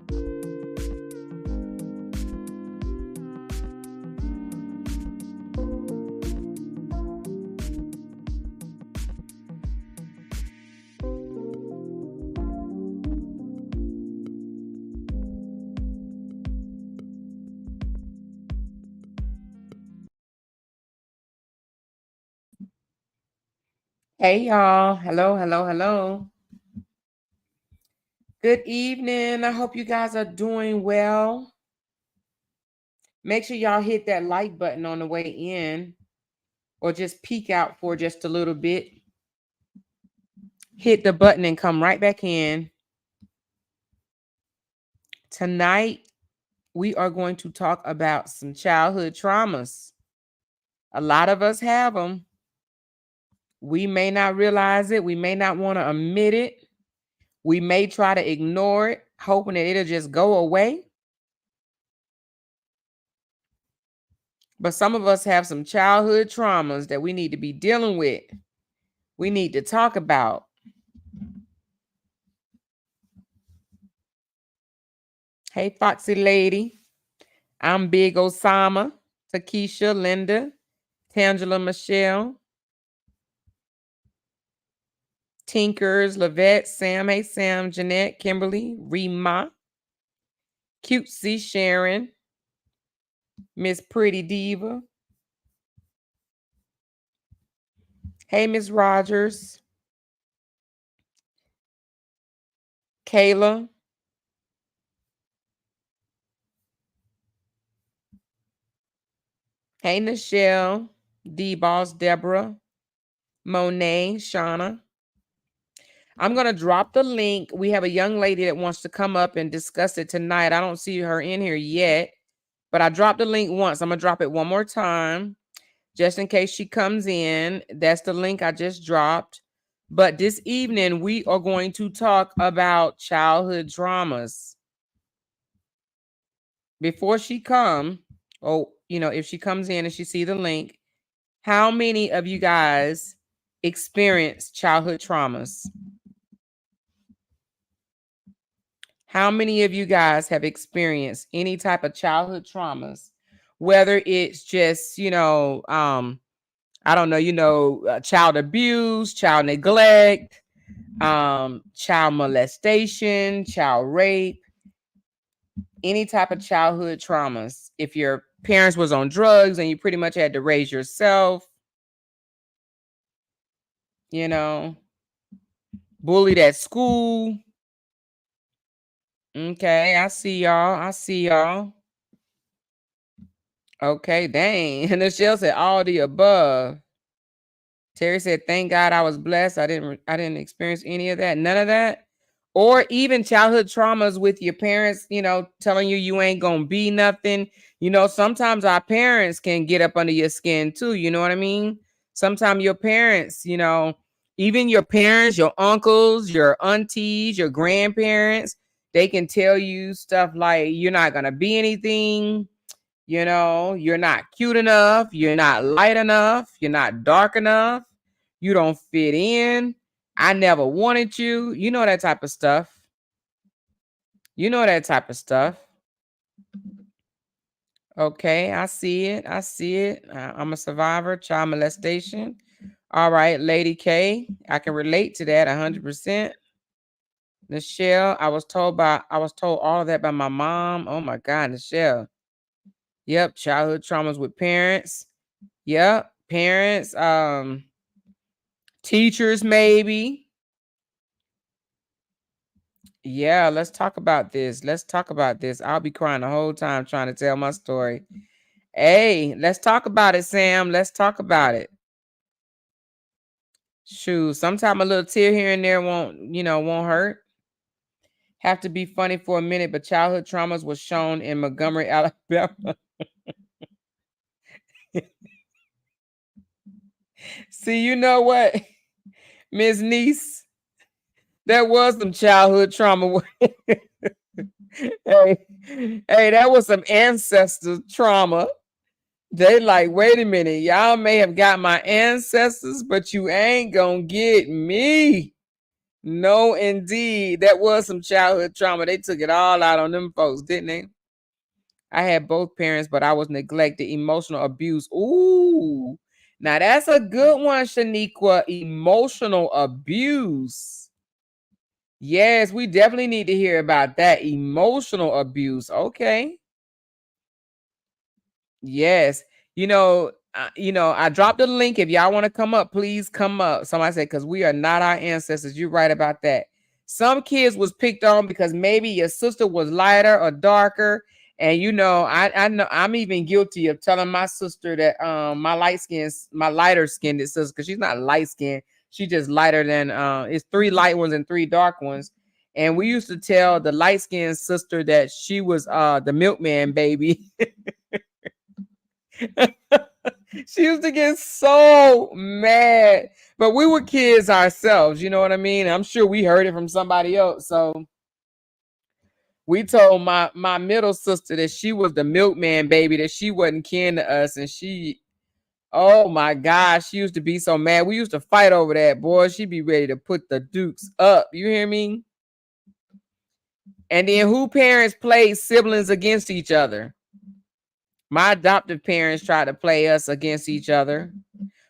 Hey y'all. Hello, hello, hello. Good evening. I hope you guys are doing well. Make sure y'all hit that like button on the way in or just peek out for just a little bit. Hit the button and come right back in. Tonight, we are going to talk about some childhood traumas. A lot of us have them. We may not realize it. We may not want to admit it. We may try to ignore it, hoping that it'll just go away. But some of us have some childhood traumas that we need to be dealing with. We need to talk about. Hey, Foxy Lady. I'm Big Osama, Takesha, Linda, Tangela, Michelle, Tinkers, Lavette, Sam, hey Sam, Jeanette, Kimberly, Rima, Cutesy, Sharon, Miss Pretty Diva. Hey, Miss Rogers, Kayla, hey, Nichelle, D-Boss, Deborah, Monet, Shauna. I'm going to drop the link. We have a young lady that wants to come up and discuss it tonight. I don't see her in here yet, but I dropped the link once. I'm going to drop it one more time just in case she comes in. That's the link I just dropped. But this evening, we are going to talk about childhood traumas. Before she come, if she comes in and she see the link, how many of you guys experience childhood traumas? How many of you guys have experienced any type of childhood traumas, whether it's just, I don't know, child abuse, child neglect, child molestation, child rape, any type of childhood traumas. If your parents was on drugs and you pretty much had to raise yourself, bullied at school. Okay, I see y'all. Okay, dang. And Michelle said all the above. Terry said, thank God I was blessed. I didn't experience any of that. None of that. Or even childhood traumas with your parents, telling you ain't gonna be nothing. Sometimes our parents can get up under your skin too. You know what I mean? Sometimes your parents, even your parents, your uncles, your aunties, your grandparents, they can tell you stuff like you're not gonna be anything. You're not cute enough. You're not light enough. You're not dark enough. You don't fit in. I never wanted you. You know that type of stuff. Okay, I see it. I'm a survivor, child molestation. All right, Lady K, I can relate to that 100%. Nichelle, I was told all of that by my mom. Oh my God, Nichelle. Yep, childhood traumas with parents. Yep, parents, teachers maybe. Yeah, let's talk about this. I'll be crying the whole time trying to tell my story. Hey, let's talk about it, Sam. Let's talk about it. Shoot, sometimes a little tear here and there won't hurt. Have to be funny for a minute, but childhood traumas was shown in Montgomery, Alabama. See, you know what, Ms. Niece? There was some childhood trauma. Hey, that was some ancestor trauma. They like, wait a minute, y'all may have got my ancestors, but you ain't gonna get me. No, indeed. That was some childhood trauma. They took it all out on them folks, didn't they? I had both parents, but I was neglected. Emotional abuse. Ooh. Now that's a good one, Shaniqua. Emotional abuse. Yes, we definitely need to hear about that. Emotional abuse. Okay. Yes. I dropped the link. If y'all want to come up, please come up. Somebody said, because we are not our ancestors. You're right about that. Some kids was picked on because maybe your sister was lighter or darker. And I know I'm even guilty of telling my sister that my lighter skinned sister, because she's not light skinned, she just lighter than it's 3 light ones and 3 dark ones. And we used to tell the light skinned sister that she was the milkman baby. She used to get so mad, but we were kids ourselves, you know what I mean? I'm sure we heard it from somebody else. So we told my middle sister that she was the milkman baby, that she wasn't kin to us. And oh my gosh, she used to be so mad. We used to fight over that. Boy, she'd be ready to put the dukes up. You hear me? And then who parents played siblings against each other? My adoptive parents tried to play us against each other.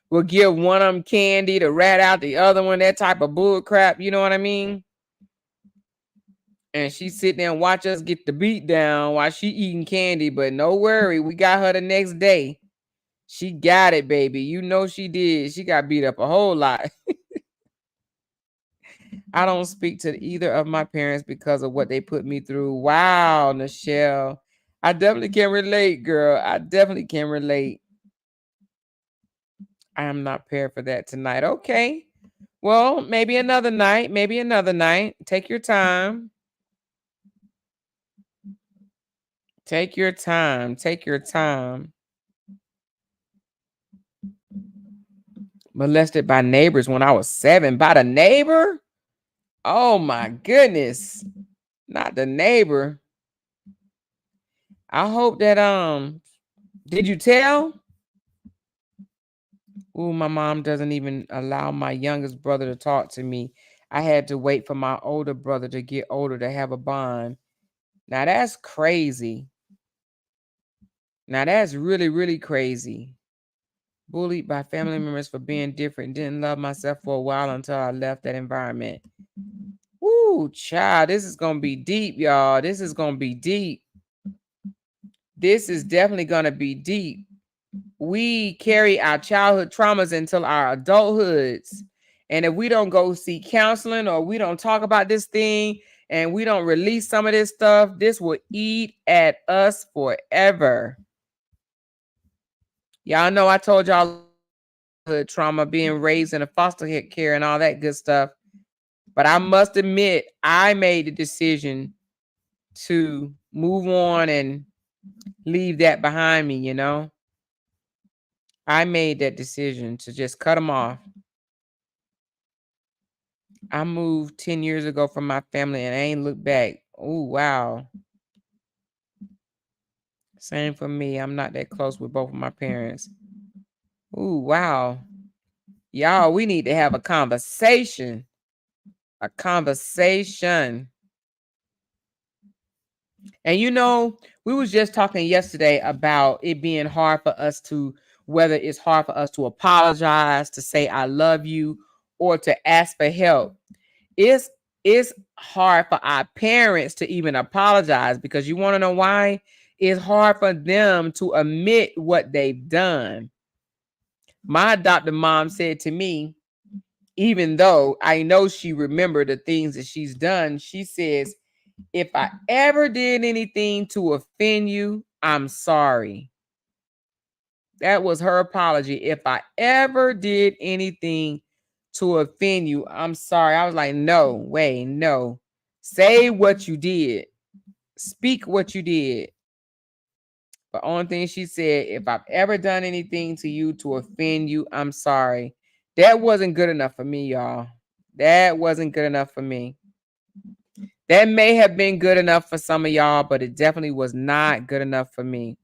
We'll give one of them candy to rat out the other one, that type of bull crap, you know what I mean? And she sit there and watch us get the beat down while she eating candy, but no worry, we got her the next day. She got it, baby. You know she did. She got beat up a whole lot. I don't speak to either of my parents because of what they put me through. Wow, Nichelle. I definitely can relate, girl. I definitely can relate. I am not prepared for that tonight. Okay. Well, maybe another night. Maybe another night. Take your time. Take your time. Take your time. Molested by neighbors when I was 7. By the neighbor? Oh my goodness. Not the neighbor. I hope that did you tell? Ooh, my mom doesn't even allow my youngest brother to talk to me. I had to wait for my older brother to get older to have a bond. Now that's crazy. Now that's really, really crazy. Bullied by family members for being different. Didn't love myself for a while until I left that environment. Woo, child, this is gonna be deep, y'all. This is gonna be deep. This is definitely gonna be deep. We carry our childhood traumas until our adulthoods. And if we don't go seek counseling, or we don't talk about this thing, and we don't release some of this stuff, this will eat at us forever. Y'all know I told y'all trauma, being raised in a foster care and all that good stuff. But I must admit, I made the decision to move on and leave that behind me, you know? I made that decision to just cut them off. I moved 10 years ago from my family and I ain't looked back. Oh, wow. Same for me. I'm not that close with both of my parents. Oh, wow. Y'all, we need to have a conversation. A conversation. And we was just talking yesterday about it being hard for us to, whether it's hard for us to apologize, to say I love you, or to ask for help. It's hard for our parents to even apologize, because you want to know why? It's hard for them to admit what they've done. My adopted mom said to me, even though I know she remembered the things that she's done, she says, if I ever did anything to offend you, I'm sorry. That was her apology. If I ever did anything to offend you, I'm sorry. I was like, no way, no. Say what you did. Speak what you did. The only thing she said, if I've ever done anything to you to offend you, I'm sorry. That wasn't good enough for me, y'all. That wasn't good enough for me. That may have been good enough for some of y'all, but it definitely was not good enough for me.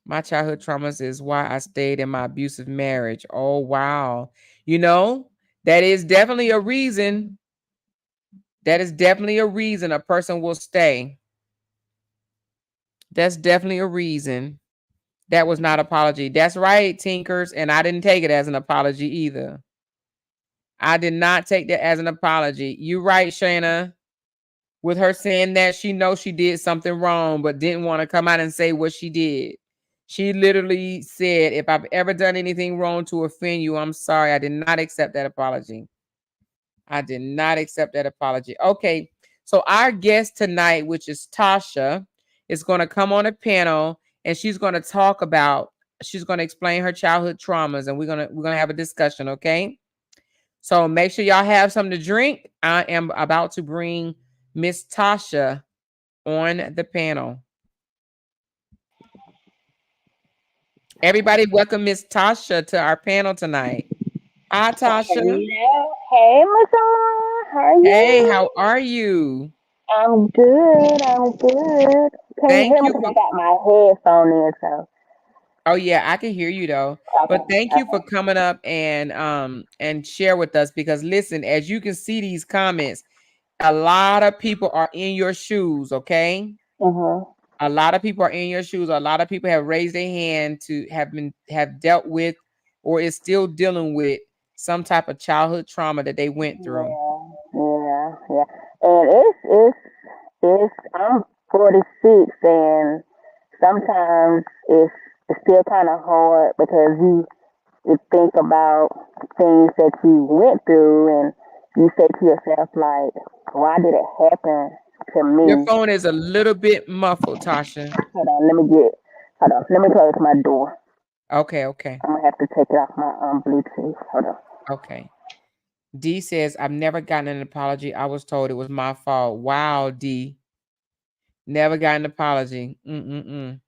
My childhood traumas is why I stayed in my abusive marriage. Oh, wow. That is definitely a reason. That is definitely a reason a person will stay. That's definitely a reason. That was not apology. That's right, Tinkers. And I didn't take it as an apology either. I did not take that as an apology. You right, Shayna, with her saying that she knows she did something wrong, but didn't want to come out and say what she did. She literally said, if I've ever done anything wrong to offend you, I'm sorry. I did not accept that apology. I did not accept that apology. Okay. So our guest tonight, which is Tasha, is going to come on a panel and she's going to talk about, she's going to explain her childhood traumas and we're going to have a discussion, okay? So make sure y'all have something to drink. I am about to bring Miss Tasha on the panel. Everybody, welcome Miss Tasha to our panel tonight. Hi, Tasha. Hello. Hey, Miss Amara. How are Hey, you? how are you? I'm good. I'm good. Can you Thank hear me? you Because for. I got my headphone in, so. Oh yeah, I can hear you though. Okay. But thank you for Okay. coming up and share with us because listen, as you can see these comments, a lot of people are in your shoes, okay? Mm-hmm. A lot of people are in your shoes. A lot of people have raised their hand to have dealt with or is still dealing with some type of childhood trauma that they went through. Yeah. Yeah. Yeah. And I'm 46, and sometimes it's still kind of hard because you think about things that you went through, and you say to yourself, like, why did it happen to Your me? phone is a little bit muffled, Tasha. Hold on, let me close my door. Okay, okay, I'm gonna have to take it off my Bluetooth. Hold on. okay. D says, I've never gotten an apology. I was told it was my fault. Wow, D. Never got an apology. Mm-mm-mm.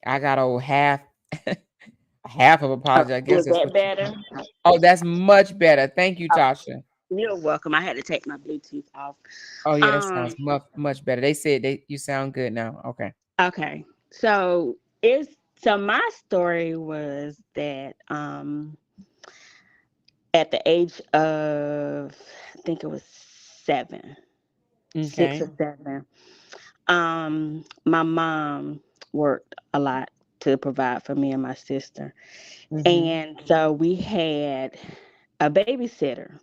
I got a half half of apology. I guess Is that's that what you better? Oh, that's much better. Thank you, Oh, Tasha. you're welcome. I had to take my Bluetooth off. Oh yeah, that Um, sounds much better. They said they you sound good now. Okay. okay. So my story was that at the age of, I think it was seven, six Okay. or seven, my mom worked a lot to provide for me and my sister. Mm-hmm. And so we had a babysitter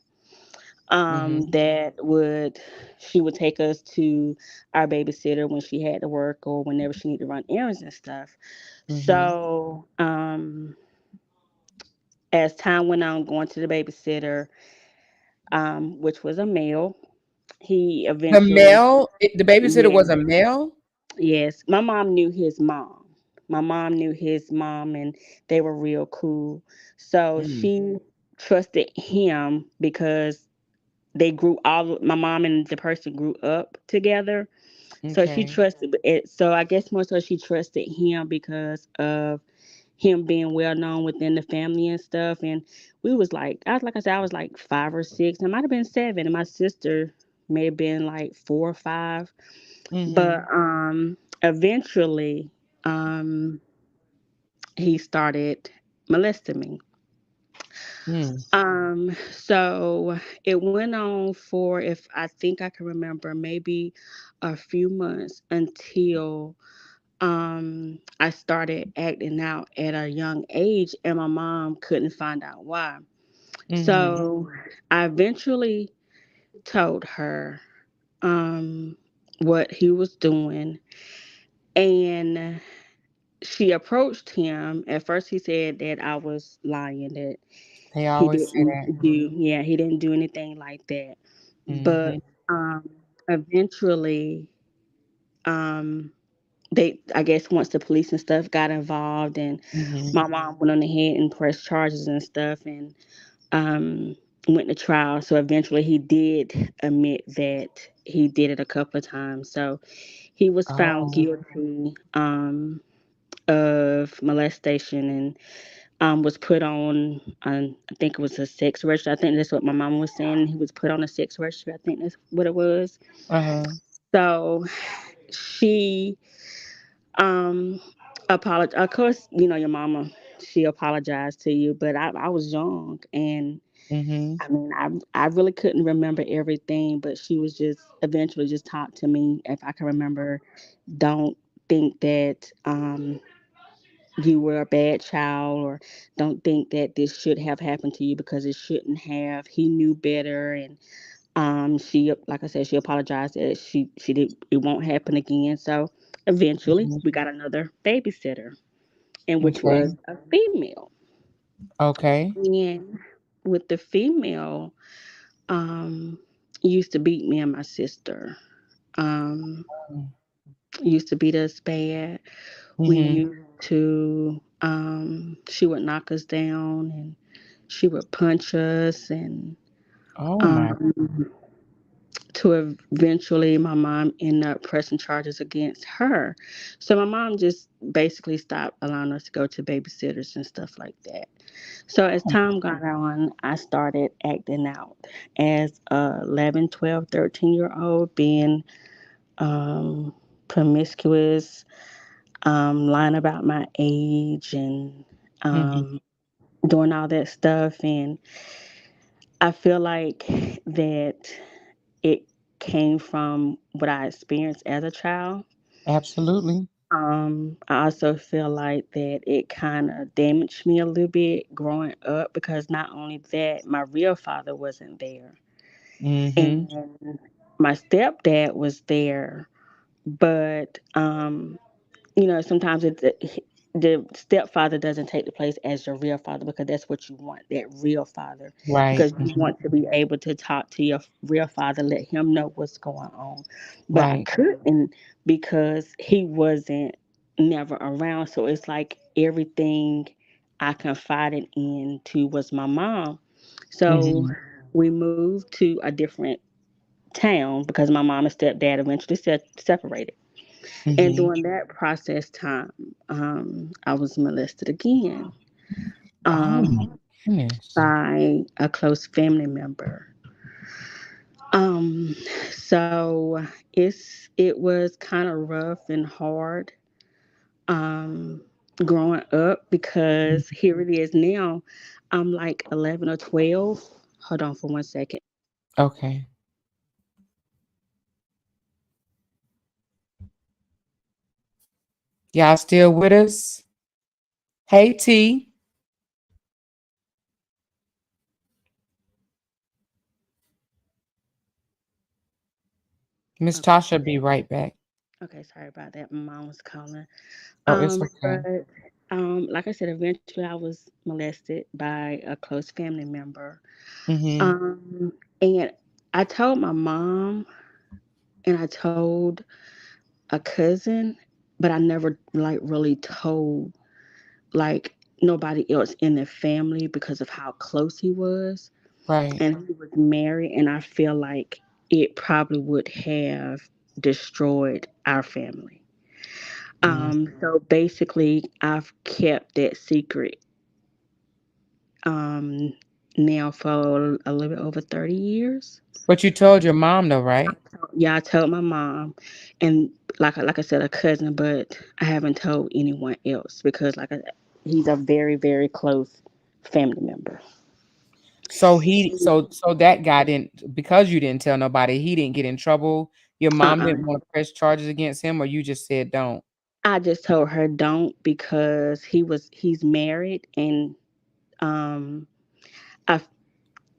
Mm-hmm. that would she would take us to our babysitter when she had to work or whenever she needed to run errands and stuff. Mm-hmm. So as time went on, going to the babysitter, which was a male, he The eventually, male, the babysitter yeah, was a male? yes, my mom knew his mom. My mom knew his mom, and they were real cool. So Mm, she trusted him because they grew all my mom and the person grew up together. So she okay. trusted it. So I guess more so she trusted him because of him being well known within the family and stuff. And we was like I said, I was like 5 or 6. It might have been 7, and my sister may have been like 4 or 5. But Mm-hmm. eventually, um, he started molesting me. Mm, So it went on for, if I think I can remember, maybe a few months until I started acting out at a young age, and my mom couldn't find out why. mm-hmm. So I eventually told her um what he was doing, and she approached him. At first he said that I was lying, that They he always say that. didn't do, yeah, he didn't do anything like that. Mm-hmm. But eventually, um they, I guess, once the police and stuff got involved, and Mm-hmm. my mom went on ahead and pressed charges and stuff, and um went to trial. So eventually he did admit that he did it a couple of times. So he was found Oh. guilty of molestation, and was put on, I think it was a sex register. I think that's what my mom was saying. He was put on a sex register. I think that's what it was. Uh-huh. So she um apologized. Of course, your mama, she apologized to you, but I was young, and Mm-hmm. I mean, I really couldn't remember everything, but she was just eventually just talked to me if I can remember. Don't think that you were a bad child, or don't think that this should have happened to you, because it shouldn't have. He knew better, and she, like I said, she apologized that she did, it won't happen again. So eventually Hmm. we got another babysitter, and which Okay. was a female. Okay. And with the female, um, used to beat me and my sister. Um, used to beat us bad. We Mm-hmm. used to, she would knock us down, and she would punch us, and Oh my. um, to eventually my mom ended up pressing charges against her. So my mom just basically stopped allowing us to go to babysitters and stuff like that. So as time got on, I started acting out as a 11, 12, 13-year old, being um, promiscuous, lying about my age, and Mm-hmm. um, doing all that stuff. And I feel like that it came from what I experienced as a child. Absolutely. I also feel like that it kind of damaged me a little bit growing up, because not only that, my real father wasn't there, Mm-hmm. and my stepdad was there, but sometimes the stepfather doesn't take the place as your real father, because that's what you want, that real father, Right. because you want to be able to talk to your real father, let him know what's going on. But I Right. couldn't, because he wasn't never around. So it's like everything I confided in to was my mom. So Mm-hmm. we moved to a different town because my mom and stepdad eventually separated. And Mm-hmm. during that process time, I was molested again, Oh my um, goodness. by a close family member. Um, so it was kind of rough and hard, um, growing up, because here it is now. I'm like 11 or 12. Hold on for 1 second. Okay. Y'all still with us? Hey T. Miss Okay. Tasha be right back. Okay, sorry about that. My mom was calling. Oh, it's okay. But like I said, eventually I was molested by a close family member. Mm-hmm. And I told my mom, and I told a cousin, but I never like really told like nobody else in the family, because of how close he was. Right. And he was married, and I feel like it probably would have destroyed our family. Mm. So basically, I've kept that secret um, now for a little bit over 30 years. But you told your mom though, right? Yeah, I told my mom, and like I said, a cousin, but I haven't told anyone else, because he's a very very close family member. So that guy didn't, because you didn't tell nobody, he didn't get in trouble. Your mom Uh-uh. didn't want to press charges against him, or you just said don't. I just told her don't, because he's married, and um, I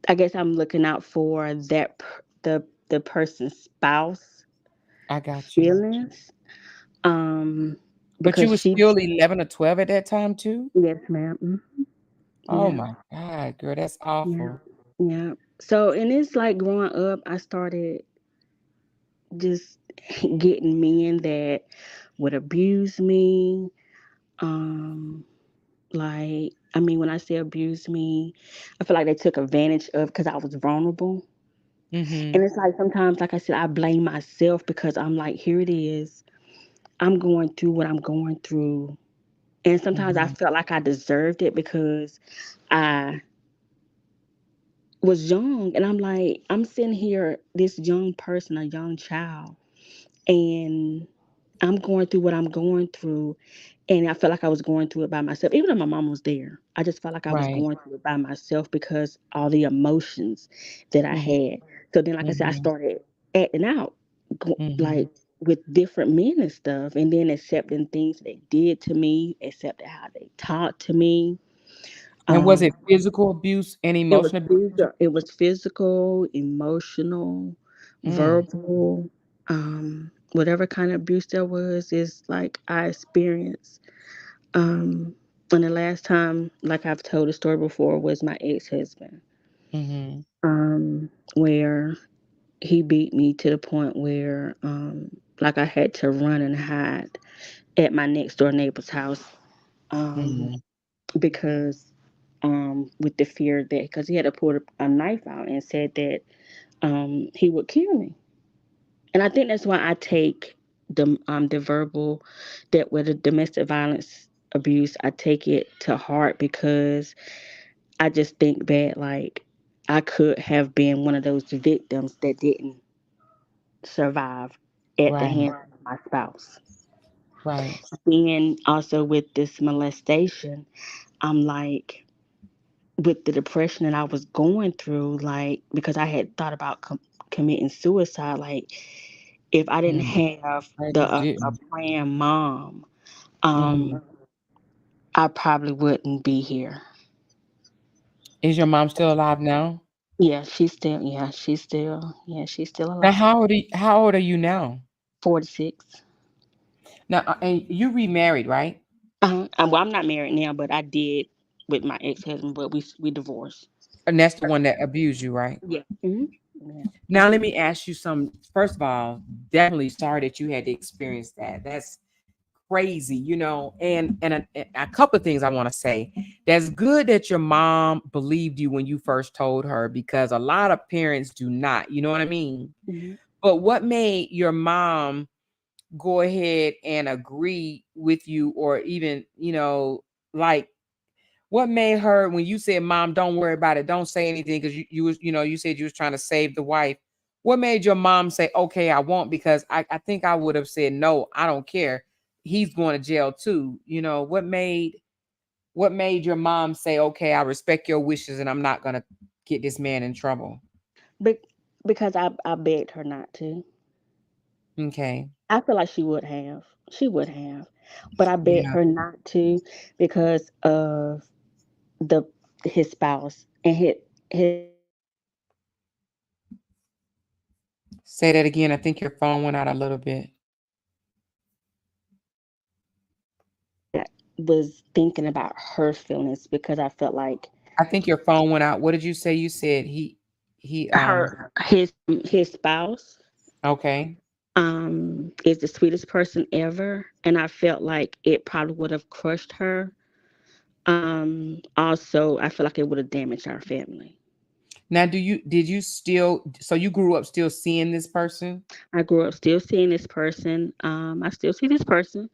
I guess I'm looking out for the person's spouse I got you. feelings. Um, But you because was she, still 11 or 12 at that time too? yes, ma'am. Oh Yeah, my God, girl, that's yeah, awful. yeah. So, and it's like growing up, I started just getting men that would abuse me. Um, like, I mean, when I say abuse me, I feel like they took advantage of, because I was vulnerable. Mm-hmm. And it's like sometimes, like I said, I blame myself, because I'm like, here it is. I'm going through what I'm going through. And sometimes I Mm-hmm. felt like I deserved it, because I was young, and I'm like, I'm sitting here, this young person, a young child, and I'm going through what I'm going through, And I felt like I was going through it by myself. Even though my mom was there, I just felt like I was Right. going through it by myself because all the emotions that I Mhm, had. So then, like I said, I mhm, started acting out, mhm. like with different men and stuff, and then accepting things they did to me, accepting how they talked to me. And was Um, it physical abuse and it was emotional abuse? physical, it was physical, emotional, Mm, verbal, whatever kind of abuse there was is like I experienced. And the last time, like I've told the story before, was my ex-husband, mhm, where he beat me to the point where, like I had to run and hide at my next door neighbor's house, um, mhm. because, with the fear that, because he had to pull a knife out and said that, he would kill me. And I think that's why I take the verbal, that with the domestic violence abuse, I take it to heart because I just think that like I could have been one of those victims that didn't survive at the Right, hands of my spouse. right. Then also with this molestation, I'm like, with the depression that I was going through, like because I had thought about committing suicide, like if I didn't Mm, have glad the you a didn't. praying mom, Mhm. I probably wouldn't be here. Is your mom still alive now? She's still Now, alive. how old are you now? 46. Now, and you remarried, right? Well, I'm not married now, but I did with my ex-husband, but we divorced. And that's the one that abused you, right? Yeah. Yeah. Now, let me ask you some. First of all, definitely sorry that you had to experience that. That's crazy, and a couple of things I want to say. That's good that your mom believed you when you first told her because a lot of parents do not. You know what I mean? Mhm. But what made your mom go ahead and agree with you, or even like what made her when you said, "Mom, don't worry about it, don't say anything," because you said you was trying to save the wife. What made your mom say, "Okay, I won't"? Because I think I would have said, "No, I don't care. He's going to jail too." What made your mom say, "Okay, I respect your wishes, and I'm not gonna get this man in trouble"? But because I begged her not to. Okay, I feel like she would have. She would have. But I begged yeah. her not to because of the his spouse and his Say that again. I think your phone went out a little bit. was thinking about her feelings because I felt like I think your phone went out. What did you say? You said he his spouse okay. is the sweetest person ever, and I felt like it probably would have crushed her. Also, I feel like it would have damaged our family. Now, did you still, so you grew up still seeing this person? I grew up still seeing this person. I still see this person.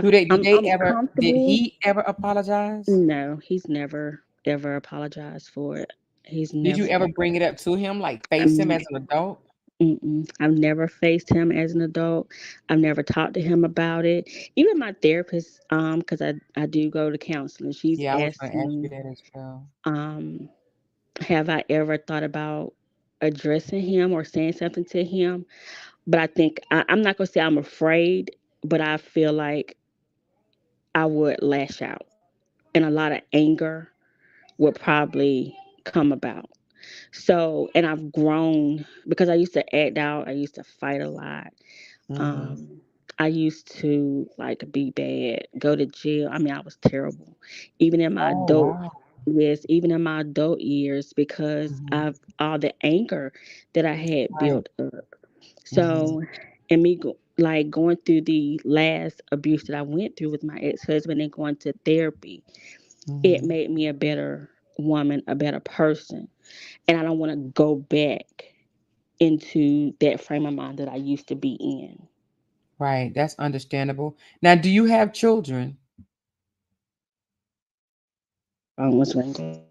Did they I'm ever, did comfortable. he ever apologize? No, he's never ever apologized for it. He's Did you never ever ever. bring it up to him, like face him Um, as an adult? I've never faced him as an adult. I've never talked to him about it. Even my therapist, because I do go to counseling. She's Yeah, I was asked gonna ask you me, that as well. um, have I ever thought about addressing him or saying something to him? But I think I'm not gonna say I'm afraid, but I feel like I would lash out, and a lot of anger would probably come about. So, and I've grown because I used to act out. I used to fight a lot. Mhm. Um, I used to like be bad, go to jail. I mean, I was terrible, even in my Oh, adult wow. yes, even in my adult years because Mhm. of all the anger that I had Right. built up. Mhm. So, and like going through the last abuse that I went through with my ex husband and going to therapy, it Mhm. made me a better woman, a better person. And I don't want to go back into that frame of mind that I used to be in. Right. That's understandable. Now, do you have children? Was ringing.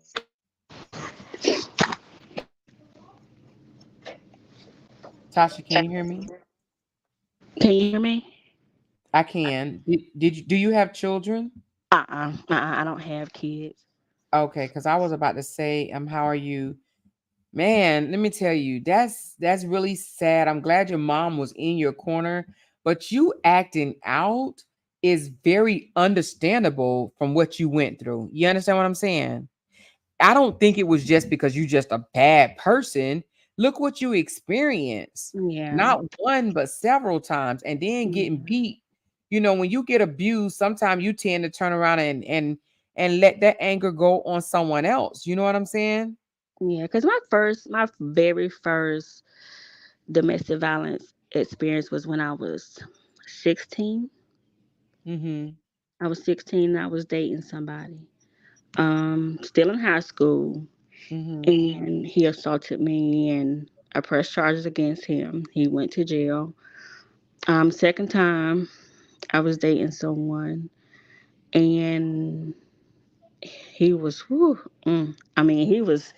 Tasha, can you hear me? Can you hear me? I can. Did you do you have children? I don't have kids. Okay, because I was about to say, how are you? Man, let me tell you, that's really sad. I'm glad your mom was in your corner, but you acting out is very understandable from what you went through. You understand what I'm saying? I don't think it was just because you just a bad person. Look what you experienced. Yeah. Not one, but several times, and then getting Mhm. beat. You know, when you get abused, sometimes you tend to turn around and let that anger go on someone else. You know what I'm saying? Yeah, because my very first domestic violence experience was when I was 16. Mm-hmm. I was 16 and I was dating somebody. Still in high school, Mm-hmm. and he assaulted me, and I pressed charges against him. He went to jail. Second time I was dating someone, and he was, whew, I mean, he was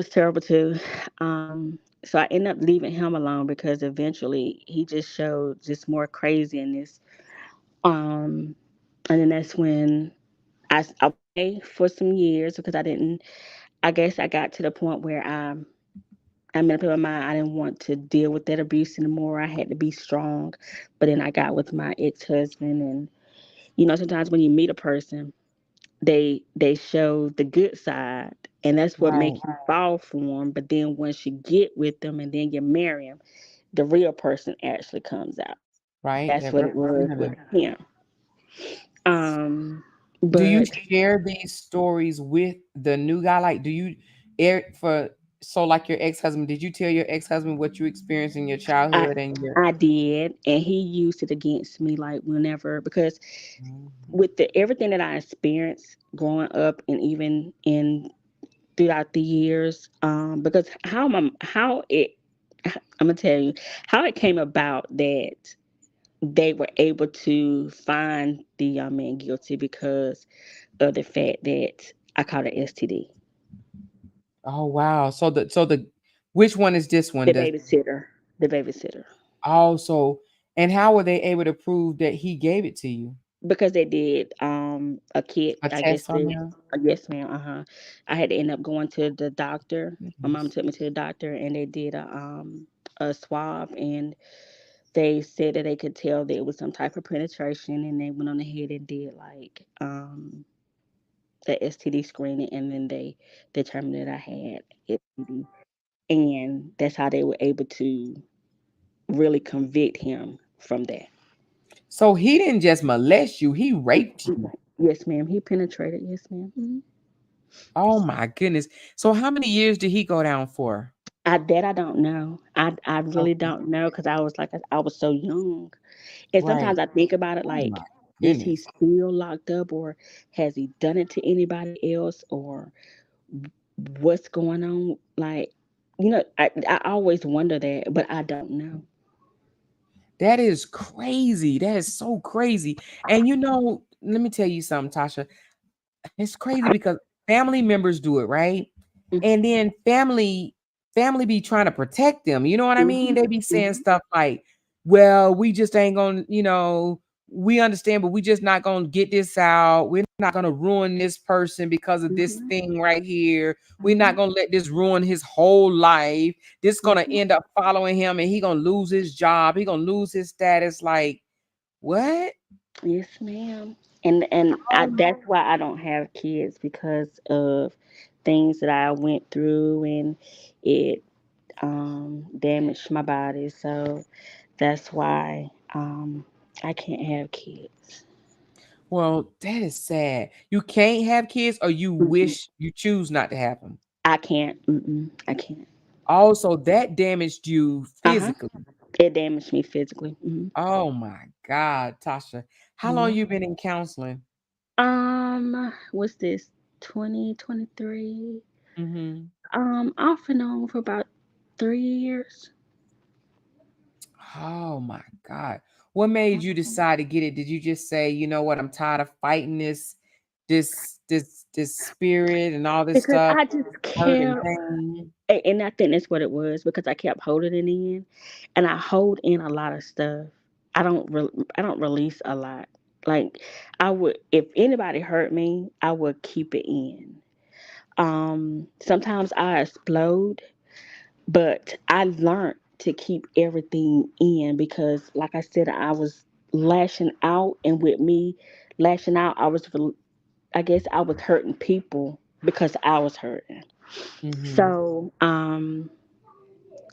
terrible too. So I ended up leaving him alone because eventually he just showed just more craziness. Um, and then that's when I stayed for some years because I didn't. I guess I got to the point where I made up in my mind I didn't want to deal with that abuse anymore. I had to be strong. But then I got with my ex husband, and sometimes when you meet a person, they show the good side, and that's what Right, make you fall for them. But then once you get with them and then you marry them, the real person actually comes out. right. That's That what it was with representative. him. Um, Do you but share these stories with the new guy? Like, do you air for so like your ex-husband? Did you tell your ex-husband what you experienced in your I childhood and your I did, and he used it against me like whenever because Mhm. with the everything that I experienced growing up and even in throughout the years, because how it I'm gonna tell you how it came about that they were able to find the young man guilty because of the fact that I caught an STD. Oh wow. So the which one is this one? The The babysitter, the babysitter, also and how were they able to prove that he gave it to you? because they did a kit. A I guess test on they, him? yes, ma'am. I had to end up going to the doctor. My mom Goodness. took me to the doctor, and they did a swab, and they said that they could tell that it was some type of penetration, and they went on ahead and did like the STD screening, and then they determined that I had STD, and that's how they were able to really convict him from that. So he didn't just molest you, he raped you. Yes, ma'am. He penetrated. Yes, madam Oh my goodness. So how many years did he go down for? I don't know. I really Okay. don't know because I was so young, and Right. sometimes I think about it Oh my like, is he goodness. still locked up, or has he done it to anybody else, or what's going on? Like, I always wonder that, but I don't know. That is crazy. That is so crazy. And let me tell you something, Tasha. It's crazy because family members do it, right? And then family be trying to protect them. You know what I mean? Mm-hmm. They be saying Mm-hmm. stuff like, "Well, we just ain't going to, we understand, but we just not going to get this out. We're not going to ruin this person because of this Mm-hmm. thing right here. We're not Mm-hmm. going to let this ruin his whole life. This going to Mm-hmm. end up following him and he going to lose his job. He going to lose his status." Like, what? Yes, ma'am. And Oh, that's why I don't have kids because of things that I went through, and it damaged my body. So that's why I can't have kids. well, that is sad. You can't have kids or you Mm-mm. wish you choose not to have them. I can't. Mm-mm. I can't. Also, that damaged you Uh huh. physically. It damaged me physically. Oh my God, Tasha. How long you Mm-hmm. been in counseling? What's this? 2023. Mhm. Off and on for about 3 years. Oh my God. What made you decide to get it? Did you just say, you know what, I'm tired of fighting this spirit and all this Because stuff, I just hurt and kept, pain? and I think that's what it was because I kept holding it in, and I hold in a lot of stuff. I don't release a lot. Like I would, if anybody hurt me, I would keep it in. Sometimes I explode, but I learned to keep everything in because, like I said, I was lashing out, and with me lashing out, I guess I was hurting people because I was hurting. Mm-hmm. So,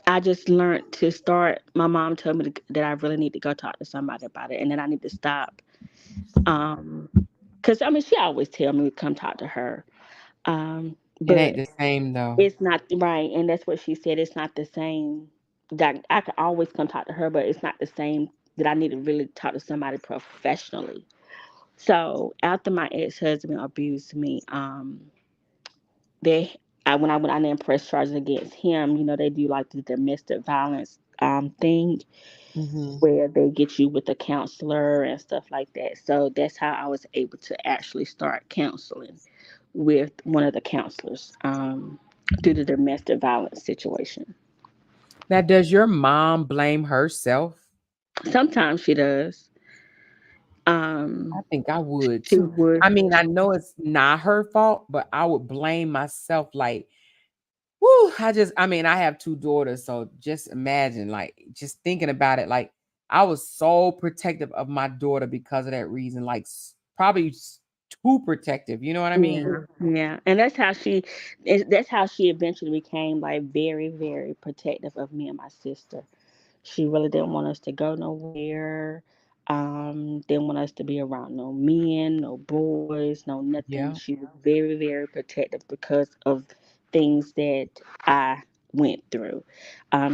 I just learned to start. My mom told me that I really need to go talk to somebody about it, and then I need to stop. Um, cause I mean, she always tell me to come talk to her. It ain't But the same though. it's not right, and that's what she said. It's not the same. That I could always come talk to her, but it's not the same that I need to really talk to somebody professionally. So after my ex husband abused me, they when I went out there and pressed charges against him, they do like the domestic violence thing Mm-hmm. where they get you with a counselor and stuff like that. So that's how I was able to actually start counseling with one of the counselors due to the domestic violence situation. Now, does your mom blame herself? Sometimes she does. I Um, think I would she too. would. I mean, I know it's not her fault, but I would blame myself. Like, whoo, I mean, I have two daughters, so just imagine, like, just thinking about it, like, I was so protective of my daughter because of that reason, like, probably too protective. You know what I mean? Yeah, yeah, and that's how she eventually became like very, very protective of me and my sister. She really didn't want us to go nowhere. Didn't want us to be around no men, no boys, no nothing. Yeah. She was very, very protective because of things that I went through.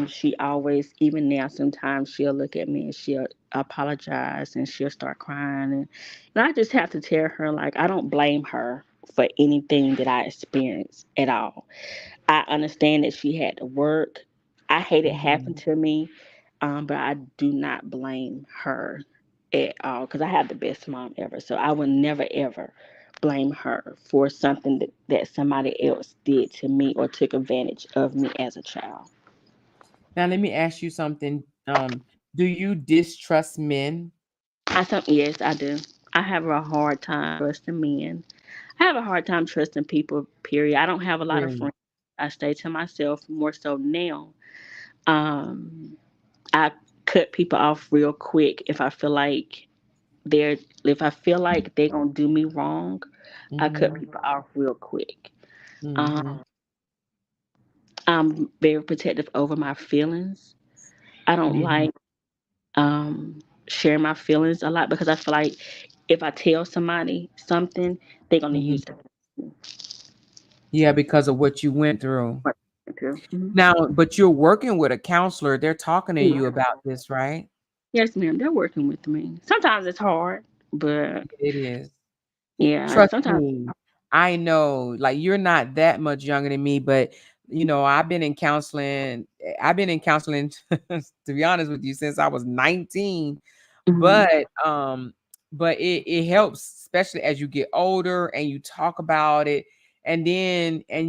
She always, even now, sometimes she'll look at me and she'll apologize and she'll start crying. And I just have to tell her, like, I don't blame her for anything that I experienced at all. I understand that she had to work. I hate it happened Mhm. to me, but I do not blame her at all because I have the best mom ever. So I would never ever blame her for something that somebody else did to me or took advantage of me as a child. Now, let me ask you something. Do you distrust men? Yes, I do. I have a hard time trusting men. I have a hard time trusting people. Period. I don't have a lot of Really? friends. I stay to myself more so now. Um, I cut people off real quick they're if I feel like they're gonna do me wrong. I cut Mhm. people off real quick. Mhm. Um, I'm very protective over my feelings. I don't Mhm. like sharing my feelings a lot because I feel like if I tell somebody something, they're gonna Mhm. use it. Yeah, because of what you went through. Mhm. Now, but you're working with a counselor. They're talking to you Yeah. about this, right? Yes, ma'am. They're working with me. Sometimes it's hard, but It is. yeah, Trust sometimes. me, I know, like, you're not that much younger than me, but, I've been in counseling, to be honest with you, since I was 19, Mhm. but, it helps, especially as you get older and you talk about it, and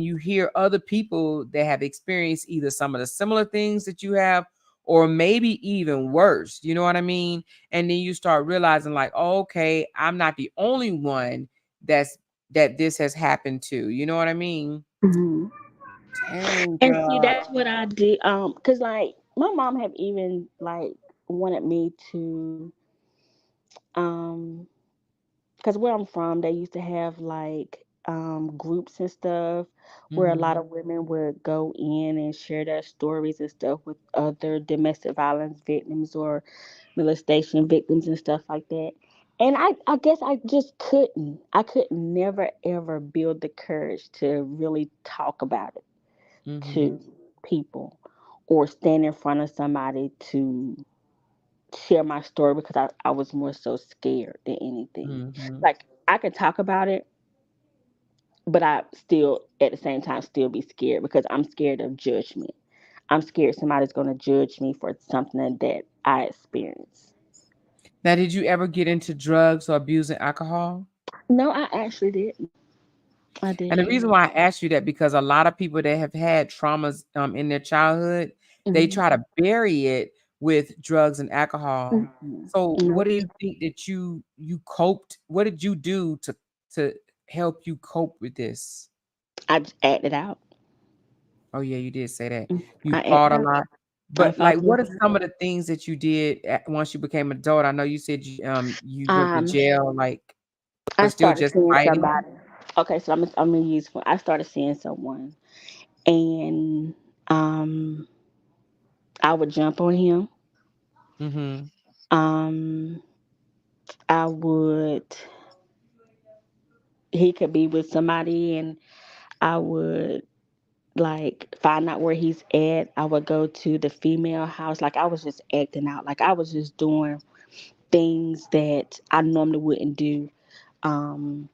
you hear other people that have experienced either some of the similar things that you have or maybe even worse, you know what I mean? And then you start realizing, like, "Oh, okay, I'm not the only one that's that this has happened to." You know what I mean? Mhm. Dang, And see, girl. that's what I did. Cause like my mom have even like wanted me to, um, cause where I'm from, they used to have like groups and stuff where a lot Mhm. of women would go in and share their stories and stuff with other domestic violence victims or molestation victims and stuff like that. And I guess I just couldn't. I could never ever build the courage to really talk about it Mhm. to people or stand in front of somebody to share my story because I was more so scared than anything. Mhm. Like I could talk about it, but I still at the same time still be scared because I'm scared of judgment. I'm scared somebody's gonna judge me for something that I experienced. Now, did you ever get into drugs or abusing alcohol? No, I actually didn't. I And the reason didn't. why I asked you that because a lot of people that have had traumas in their childhood, they Hmm. try to bury it, with drugs and alcohol. Mhm. So what Nope. do you think that you coped? What did you do to help you cope with this? I just acted out. Oh yeah, you did say that. Mm, You I fought acted a out. lot. I But fought like a lot. what are some of the things that you did once you became adult? I know you said you went to Um, jail like I but still started just seeing fighting. somebody. Okay, so I'm gonna use one. I started seeing someone, and um, I would jump on him. Mhm. Um, I would. He could be with somebody, and I would like find out where he's at. I would go to the female house. Like I was just acting out. Like I was just doing things that I normally wouldn't do. Um,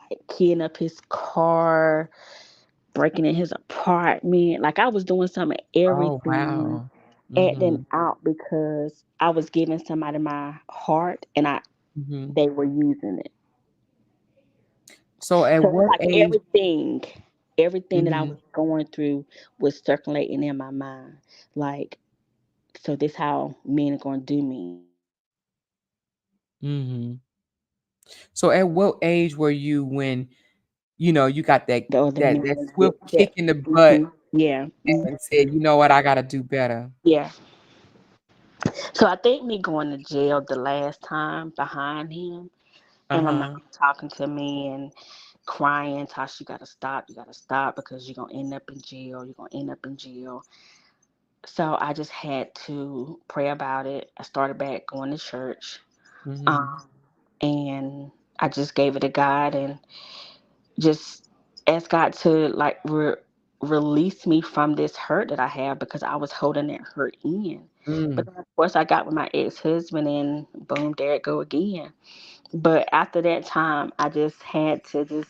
like keying up his car, breaking in his apartment. Like I was doing some of Oh everything, wow. acting Mhm. out because I was giving somebody my heart and I Mhm. they were using it. So at So it's what like age? everything that I Mhm. was going through was circulating in my mind. Like, so this how men are gonna do me. Mhm. So at what age were you when you got that The other that men that get swift that. kick in the butt Yeah. and said, "You know what? I gotta do better." Yeah. So I think me going to jail the last time behind him and my Uh-huh. mom talking to me and crying, Tasha, you gotta stop because you're gonna end up in jail, you're gonna end up in jail. So I just had to pray about it. I started back going to church. Mhm. Um, and I just gave it to God and just asked God to like release me from this hurt that I have because I was holding that hurt in. But Mm. then of course I got with my ex husband and boom, there it go again. But after that time, I just had to just,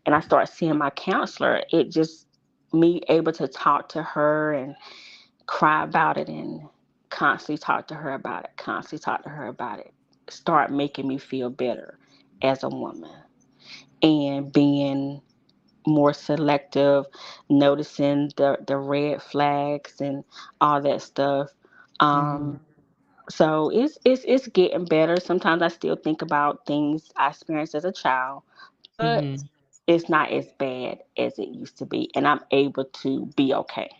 and I started seeing my counselor. It just me able to talk to her and cry about it and constantly talk to her about it, constantly talk to her about it, start making me feel better as a woman and being more selective, noticing the red flags and all that stuff. Mhm. Um, so it's getting better. Sometimes I still think about things I experienced as a child, but Mhm. it's not as bad as it used to be, and I'm able to be okay.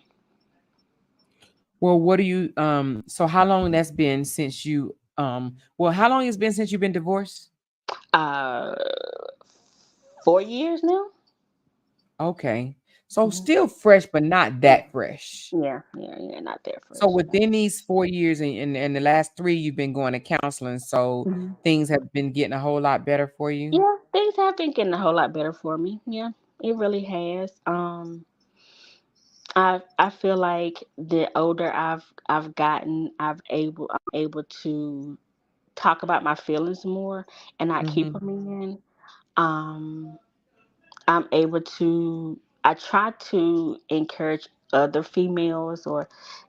Well, what do you so how long that's been since you well, how long it's been since you've been divorced? Uh, 4 years now. Okay. So Hmm. still fresh, but not Yeah, that fresh. yeah, not that So fresh. within these 4 years and the last three, you've been going to counseling. So Hmm. things have been getting a whole lot better for you. Yeah, things have been getting a whole lot better for me. Yeah, it really has. I feel like the older I've gotten, I'm able to talk about my feelings more and not keep Mhm. them in. Um, I'm able to. I try to encourage other females, or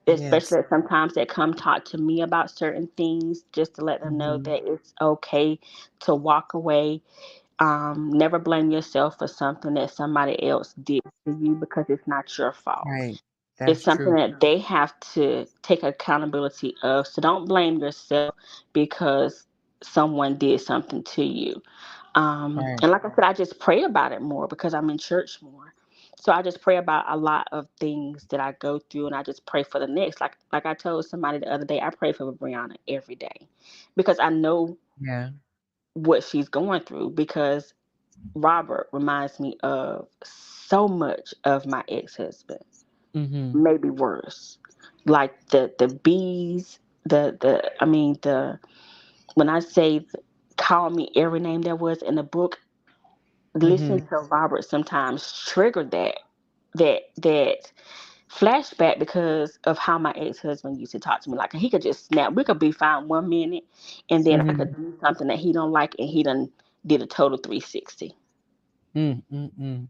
Yes. especially sometimes that come talk to me about certain things, just to let them know Mhm. that it's okay to walk away. Never blame yourself for something that somebody else did to you because it's not your fault. Right. It's That's something true. that they have to take accountability of. So don't blame yourself because someone did something to you. Right. And like I said, I just pray about it more because I'm in church more. So I just pray about a lot of things that I go through, and I just pray for the next. Like I told somebody the other day, I pray for Brianna every day because I know Yeah. what she's going through. Because Robert reminds me of so much of my ex husband, Mhm. maybe worse. Like the bees, the I mean the when I say call me every name there was in the book, listen Mhm. to Robert sometimes trigger that flashback because of how my ex husband used to talk to me. Like he could just snap. We could be fine 1 minute, and then I could Mhm. do something that he don't like, and he done did a total 360. Mm, mm, mm.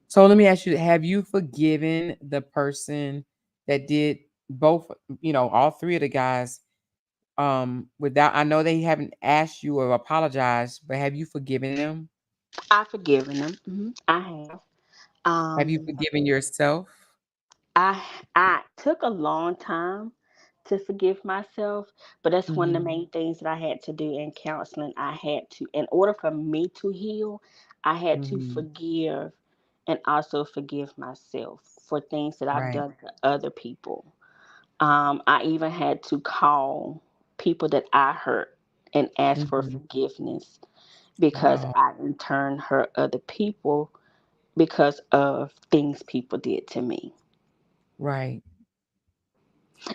So let me ask you, have you forgiven the person that did both, all three of the guys, without I know they haven't asked you or apologized, but have you forgiven them? I've forgiven him. I have. Have you Um, forgiven yourself? I took a long time to forgive myself, but that's one of the Mhm. main things that I had to do in counseling. I had to, in order for me to heal, I had to Mhm. forgive and also forgive myself for things that I've Right. done to other people. I even had to call people that I hurt and ask for Mhm. forgiveness because Wow. I in turn hurt other people because of things people did to me. Right.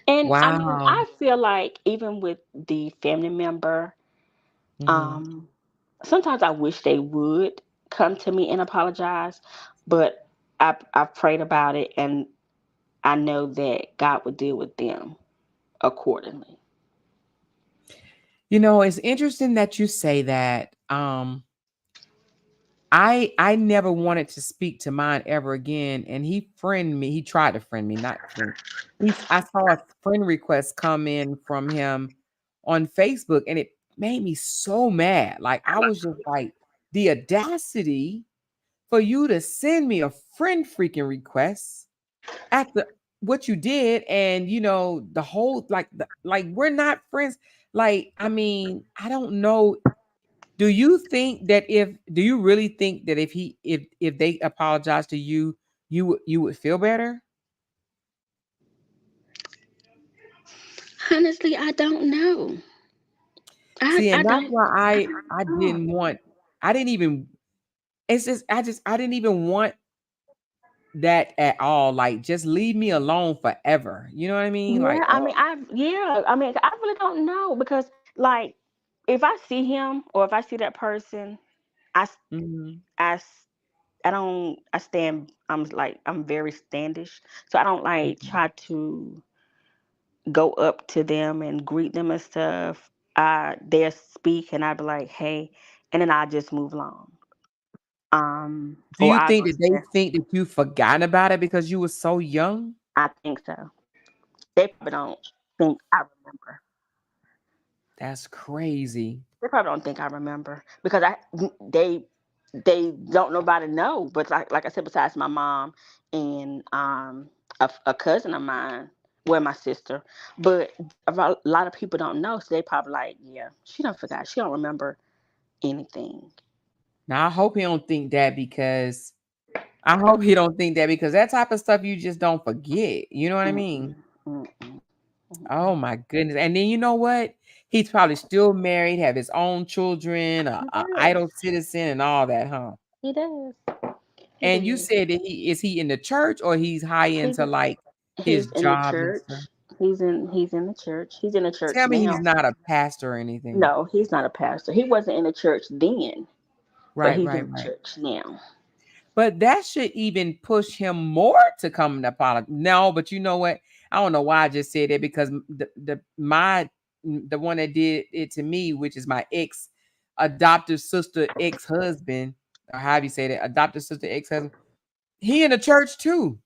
And I mean, Wow. I feel like even with the family member, Mhm. um, sometimes I wish they would come to me and apologize, but I've prayed about it and I know that God would deal with them accordingly. You know, it's interesting that you say that. I never wanted to speak to mine ever again, and he friend me. He tried to friend me, not friend. I saw a friend request come in from him on Facebook, and it made me so mad. Like I was just like, the audacity for you to send me a friend freaking request after what you did, and the whole like we're not friends. Like, I mean, I don't know, do you really think that if they apologize to you, you would feel better? Honestly, I don't know. See, I and that's don't why I I don't know. didn't want I didn't even it's just I didn't even want that at all. Like, just leave me alone forever. You know what I mean? Like, Yeah, I mean, I mean, I really don't know because, like, if I see him or if I see that person, I, s- mhm, I, s- I don't, I stand, I'm very standish. So I don't like mhm. try to go up to them and greet them and stuff. They'll speak and I'll be like, hey, and then I just move along. Do Or you I think go that they stand. think that you've forgotten about it because you were so young? I think so. They probably don't think I remember. That's crazy. They probably don't think I remember because they don't nobody know. But like I said, besides my mom and a cousin of mine, well my sister, but a lot of people don't know, so they probably like, yeah, she don't forgot, she don't remember anything. Now, I hope he don't think that, because that type of stuff you just don't forget. You know what I Mm-mm, mean? mm-mm, Oh mm-mm. my goodness. And then you know what? He's probably still married, have his own children, He a does. idle citizen and all that, huh? He does. He And you does. said that is he in the church, or he's high He's into like his he's in the job and stuff? church. He's in the church. He's in the church Tell me he's now. not a pastor or anything. No, he's not a pastor. He wasn't in the church then, but Right, he's right, in the right. church now. But that should even push him more to come and apologize. No, but you know what? I don't know why I just said that, because the one that did it to me, which is my ex adoptive sister ex husband, or however you say that, adoptive sister ex husband. He in the church too.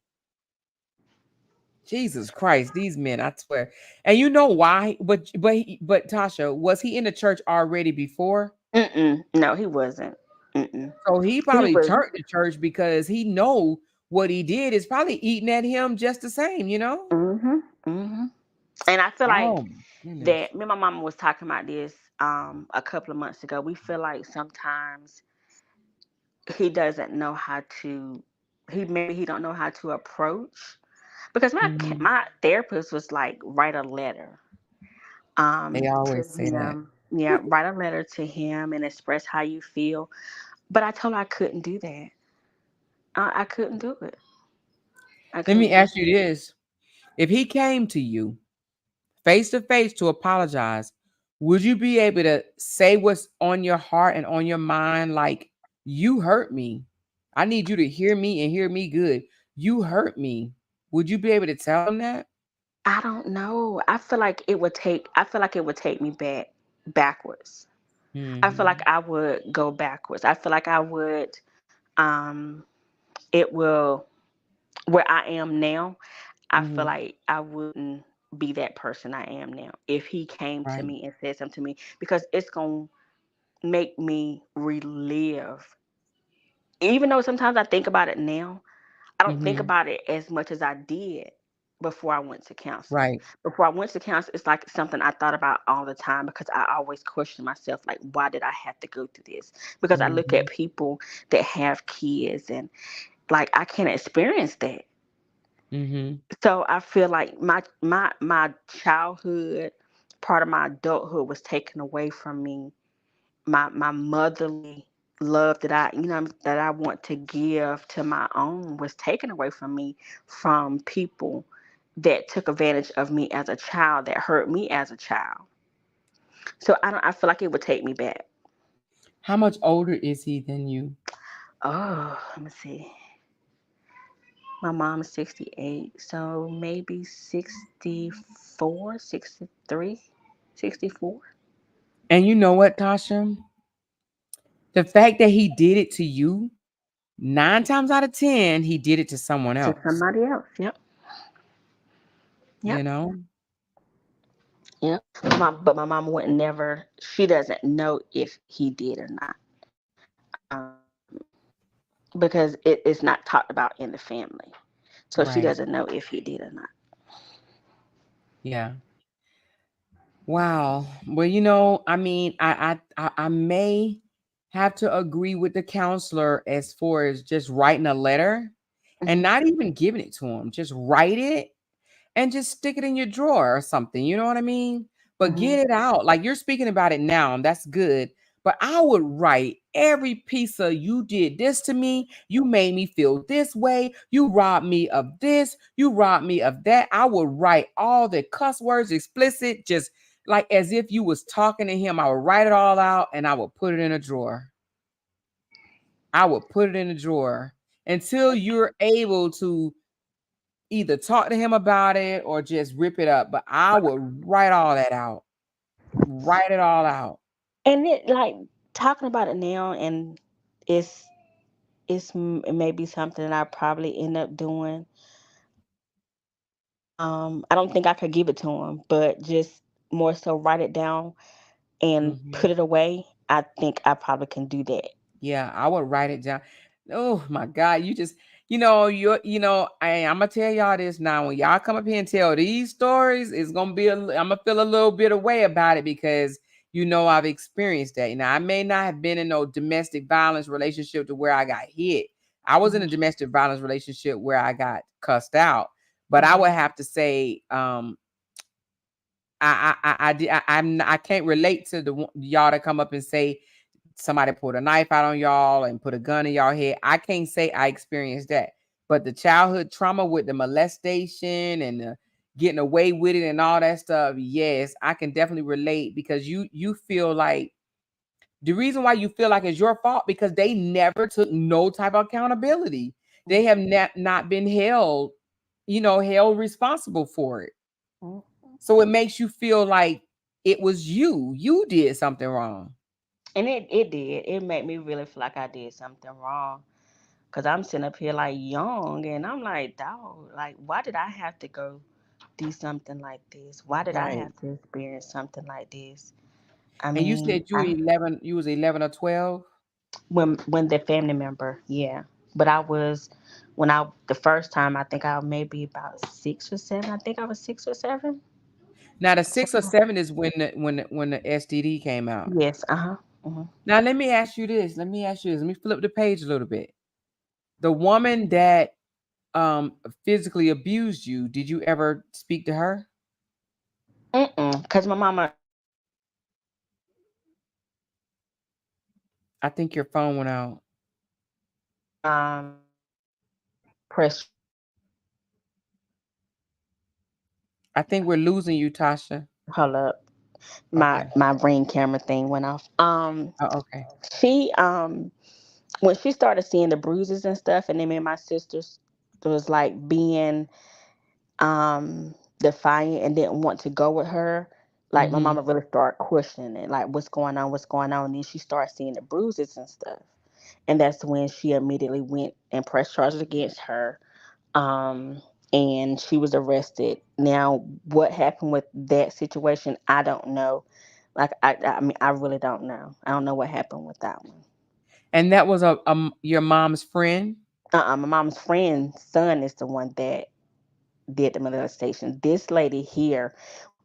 Jesus Christ, these men, I swear. And you know why? But Tasha, was he in the church already before? Mm-mm. No, he wasn't. Mm-mm. So he He probably was. turned to church because he know what he did is probably eating at him just the same, you know? Mm-hmm. Mm-hmm. And I feel like Oh my goodness. that. Me and my mama was talking about this a couple of months ago. We feel like sometimes he doesn't know how to. He don't know how to approach because Mhm. my therapist was like write a letter They to always say that. him. Yeah, write a letter to him and express how you feel. But I told her I couldn't do that. I couldn't do it. I Let me couldn't do ask you this. If he came to you face to face to apologize, would you be able to say what's on your heart and on your mind? Like, you hurt me. I need you to hear me and hear me good. You hurt me. Would you be able to tell him that? I don't know. I feel like it would take me backwards. I feel like Mhm. I would go backwards. I feel like I would um it will where I am now, I feel Mhm. like I wouldn't be that person I am now if he came to Right. me and said something to me because it's going to make me relive. Even though sometimes I think about it now, I don't think Mhm. about it as much as I did before I went to counseling. Right. Before I went to counseling, it's like something I thought about all the time because I always question myself, like, why did I have to go through this? Because I look at Mhm. people that have kids and like I can't experience that. Mhm. So I feel like my childhood, part of my adulthood was taken away from me. My motherly love that that I want to give to my own was taken away from me from people that took advantage of me as a child, that hurt me as a child. So I feel like it would take me back. How much older is he than you? Oh, let me see. My mom is 68, so maybe 64, 63, 64. And you know what, Tasha? The fact that he did it to you, 9 times out of 10, he did it to someone To else, somebody else. Yep. you Yep. know? Yep. But my mom would never, she doesn't know if he did or not. Because it's not talked about in the family. So she Right. doesn't know if he did or not. Yeah. Wow. Well, I mean, I may have to agree with the counselor as far as just writing a letter and Hmm. not even giving it to him. Just write it and just stick it in your drawer or something. You know what I mean? But Hmm. get it out. Like you're speaking about it now, and that's good. But I would write every piece of you did this to me. You made me feel this way. You robbed me of this. You robbed me of that. I would write all the cuss words explicit, just like as if you was talking to him. I would write it all out and I would put it in a drawer. I would put it in a drawer until you're able to either talk to him about it or just rip it up. But I would write all that out. Write it all out. And it like talking about it now, and it's it may be something that I probably end up doing. I don't think I could give it to him, but just more so write it down and Mhm. put it away. I think I probably can do that. Yeah, I would write it down. Oh my God, you just, I'm gonna tell y'all this now. When y'all come up here and tell these stories, it's gonna be I'm gonna feel a little bit of way about it because I've experienced that. I may not have been in no domestic violence relationship to where I got hit. I was in Hmm. a domestic violence relationship where I got cussed out, but I Hmm. would have to say, I can't relate to y'all that come up and say somebody pulled a knife out on y'all and put a gun in y'all head. I can't say I experienced that. But the childhood trauma with the molestation and the getting away with it and all that stuff, yes, I can definitely relate because you feel like the reason why you feel like it's your fault because they never took no type of accountability. They have not been held responsible for it. Hmm. So it makes you feel like it was you. You did something wrong. And it did. It made me really feel like I did something wrong. Cause I'm sitting up here like young, and I'm like, dog, like, why did I have to go do something like this? Why did I Right. have to experience something like this? I And you mean, said you was 11 or 12? when the family member, yeah. But I was when I the first time I think I was maybe about 6 or 7. I think I was 6 or 7. Now the 6 or 7 is when the STD came out. Yes, uh-huh. Hmm. Now let me ask you this. Let me ask you this. Let me flip the page a little bit. The woman that physically abused you, did you ever speak to her? Mm-mm. Cause my mama I think your phone went out. um pressed I think we're losing you, Tasha. hold up. My Okay. my ring camera thing went off. Oh, okay. She when she started seeing the bruises and stuff, and then me and my sisters was like being defiant and didn't want to go with her, like my Mhm. mama really started questioning it, like what's going on, and then she started seeing the bruises and stuff, and that's when she immediately went and pressed charges against her. um and she was arrested. Now what happened with that situation, I don't know. Like I mean, I really don't know. I don't know what happened with that one. And that was your mom's friend? My mom's friend's son is the one that did the molestation. This lady here,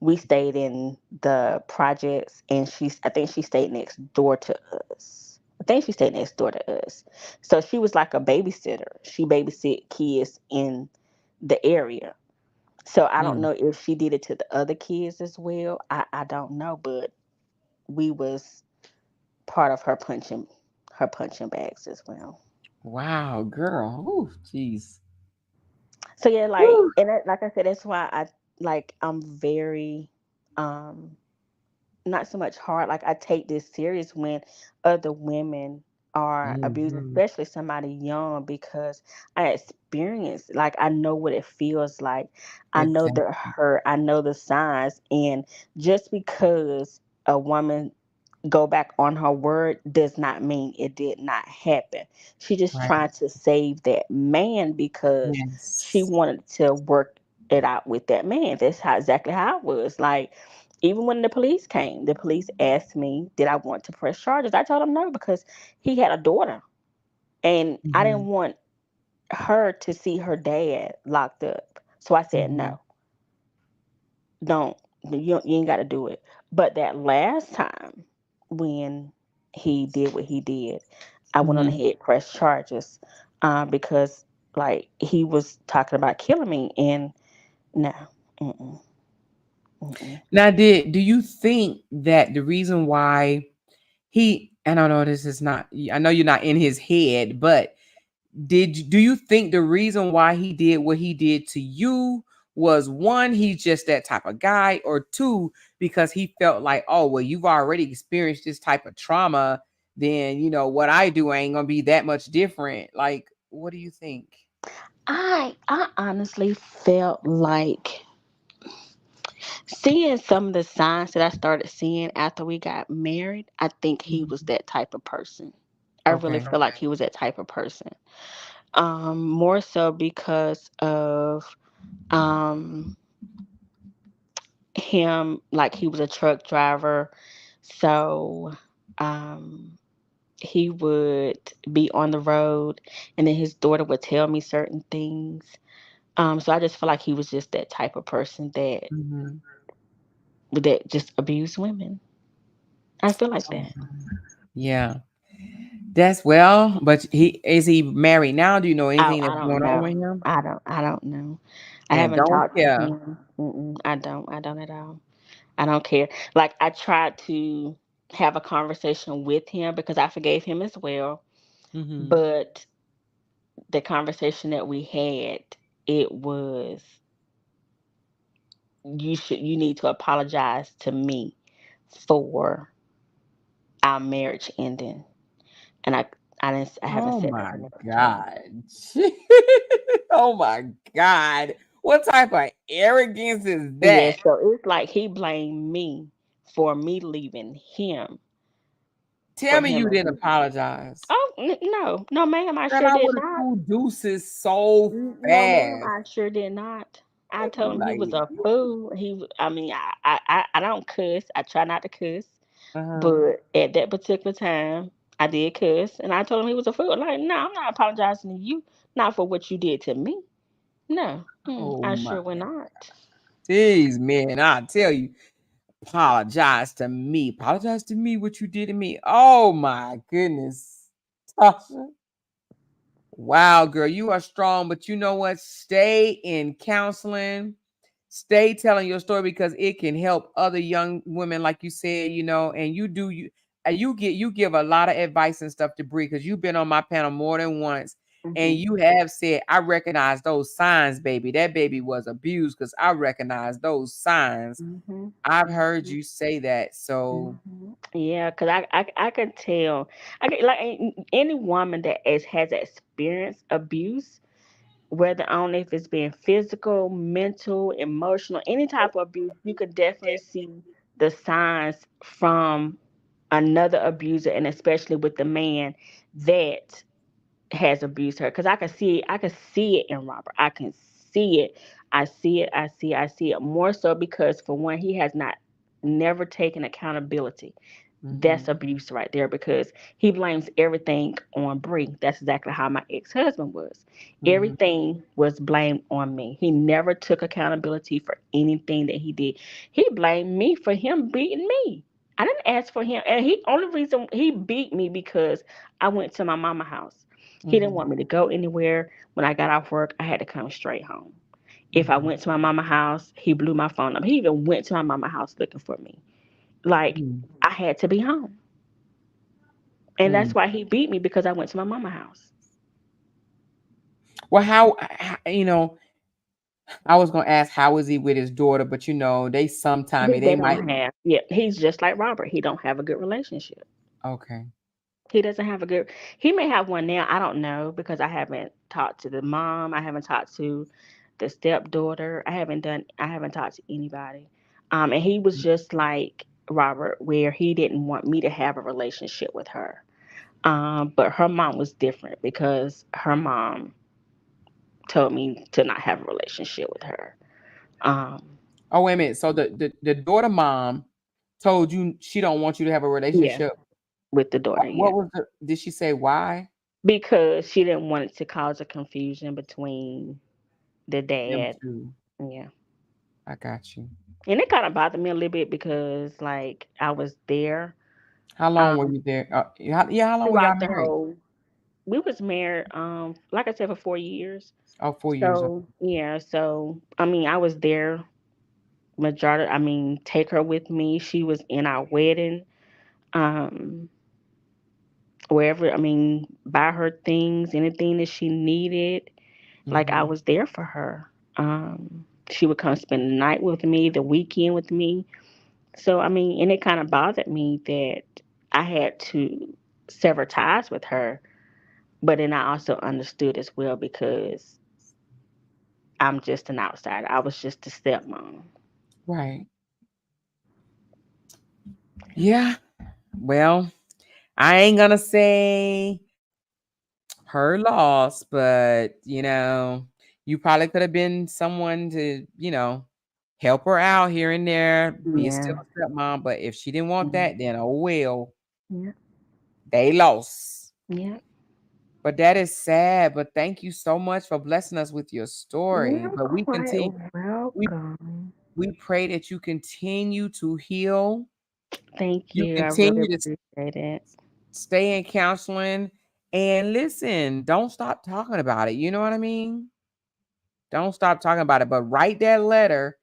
we stayed in the projects, and I think she stayed next door to us. I think she stayed next door to us. So she was like a babysitter. She babysit kids in the area. So I don't Mm. know if she did it to the other kids as well. I don't know, but we was part of her punching bags as well. Wow, girl. Ooh, jeez. So yeah, like, Whew. and like I said, that's why I'm very um not so much hard. Like, I take this serious when other women are abused, Mhm. especially somebody young, because I experienced, like, I know what it feels like. I know Exactly. the hurt. I know the signs. And just because a woman go back on her word does not mean it did not happen. She just Right. trying to save that man because she Yes. wanted to work it out with that man. That's how exactly how it was. Like, even when the police came, the police asked me, did I want to press charges? I told them no, because he had a daughter, and I didn't Mhm. want her to see her dad locked up. So I said Mhm. no, don't, you ain't got to do it. But that last time when he did what he did, I went on Mhm. ahead pressed charges, because, like, he was talking about killing me, and no, mm-mm, mm-mm. Now, do you think that the reason why I don't know, this is not, I know you're not in his head, but do you think the reason why he did what he did to you was, one, he's just that type of guy, or two, because he felt like, oh, well, you've already experienced this type of trauma, then what I do ain't gonna be that much different. Like, what do you think? I honestly felt like, seeing some of the signs that I started seeing after we got married, I think he was Mhm. that type of person. I really Okay. feel like he was that type of person. More so because of um him, like, he was a truck driver. So um he would be on the road, and then his daughter would tell me certain things. So I just feel like he was just that type of person Mhm. that just abused women. I feel like Oh, that. yeah. That's well, but he married now? Do you know anything I that's don't going on know. with him? I don't know. I And haven't don't talked to care. him. I don't at all. I don't care. Like, I tried to have a conversation with him because I forgave him as well. Mhm. But the conversation that we had, it was, you need to apologize to me for our marriage ending. And I haven't Oh said that my several times. god. Oh my god. What type of arrogance is Yeah, that? so it's like he blamed me for me leaving him, Tell for me him you didn't abusing me. apologize. Oh, no, no, ma'am, I Girl, sure I did would have not. threw deuces so No, ma'am, fast. I sure did not. I I'd be told him he like, was a fool. I mean, I don't cuss. I try not to cuss, uh-huh. but at that particular time, I did cuss, and I told him he was a fool. Like, no, I'm not apologizing to you, not for what you did to me. No, Oh I my sure will not. days, man. I tell you, apologize to me. Apologize to me what you did to me. Oh my goodness. Tasha. Wow, girl, you are strong, but you know what? Stay in counseling. Stay telling your story because it can help other young women, like you said, and you give a lot of advice and stuff to Bree because you've been on my panel more than once, and Hmm. you have said, I recognize those signs, baby. That baby was abused because I recognize those signs. Hmm. I've heard Hmm. you say that. So Yeah, cause I could tell. I could, like, any woman that has experienced abuse, whether, I don't know if it's been physical, mental, emotional, any type of abuse, you could definitely see the signs from another abuser, and especially with the man that has abused her. Because I could see it in Robert. I can see it. I see it more so because, for one, he has not never taken accountability. That's abuse right there because he blames everything on Bree. That's exactly how my ex-husband was. Mm-hmm. Everything was blamed on me. He never took accountability for anything that he did. He blamed me for him beating me. I didn't ask for him, and he only reason he beat me because I went to my mama house. He didn't Mm-hmm. want me to go anywhere. When I got off work, I had to come straight home. If I Mm-hmm. went to my mama house, he blew my phone up. He even went to my mama house looking for me. Like I had to be home. And Mm-hmm. that's why he beat me because I went to my mama house. Well, I was gonna ask how is he with his daughter, but they sometime they They might. don't have. Yeah, he's just like Robert. He don't have a good relationship. Okay. He doesn't have a good. He may have one now. I don't know because I haven't talked to the mom. I haven't talked to the stepdaughter. I haven't talked to anybody. And he was just like Robert, where he didn't want me to have a relationship with her. But her mom was different because her mom told me to not have a relationship with her. Um, Oh, wait a minute. So the daughter mom told you she don't want you to have a yeah, relationship. with the daughter, yeah. What was did she say why? Because she didn't want it to cause a confusion between the Them dad. two. Yeah. I got you. And it kind of bothered me a little bit because, like, I was there How long were um, you there? How long were y'all throughout the married? whole. We was married, like I said, for 4 years. Oh, 4 years. So yeah, so I mean, I was there majority. I mean, take her with me. She was in our wedding. Um, Wherever. I mean, buy her things, anything that she needed. Like I Mm-hmm. was there for her. She would come spend the night with me, the weekend with me. So I mean, and it kind of bothered me that I had to sever ties with her, but then I also understood as well because I'm just an outsider. I was just a stepmom. Right. Yeah. Well, I ain't gonna say her loss, but you probably could have been someone to, help her out here and there, being still Yeah. a stepmom. But if she didn't want Yeah. that, then oh well, Yeah. they lost. Yeah. But that is sad. But thank you so much for blessing us with your story. You're But we quite continue. We welcome. we pray that you continue to heal. Thank You you. I really continue to appreciate it. stay in counseling and listen. Don't stop talking about it. You know what I mean? Don't stop talking about it, but write that letter.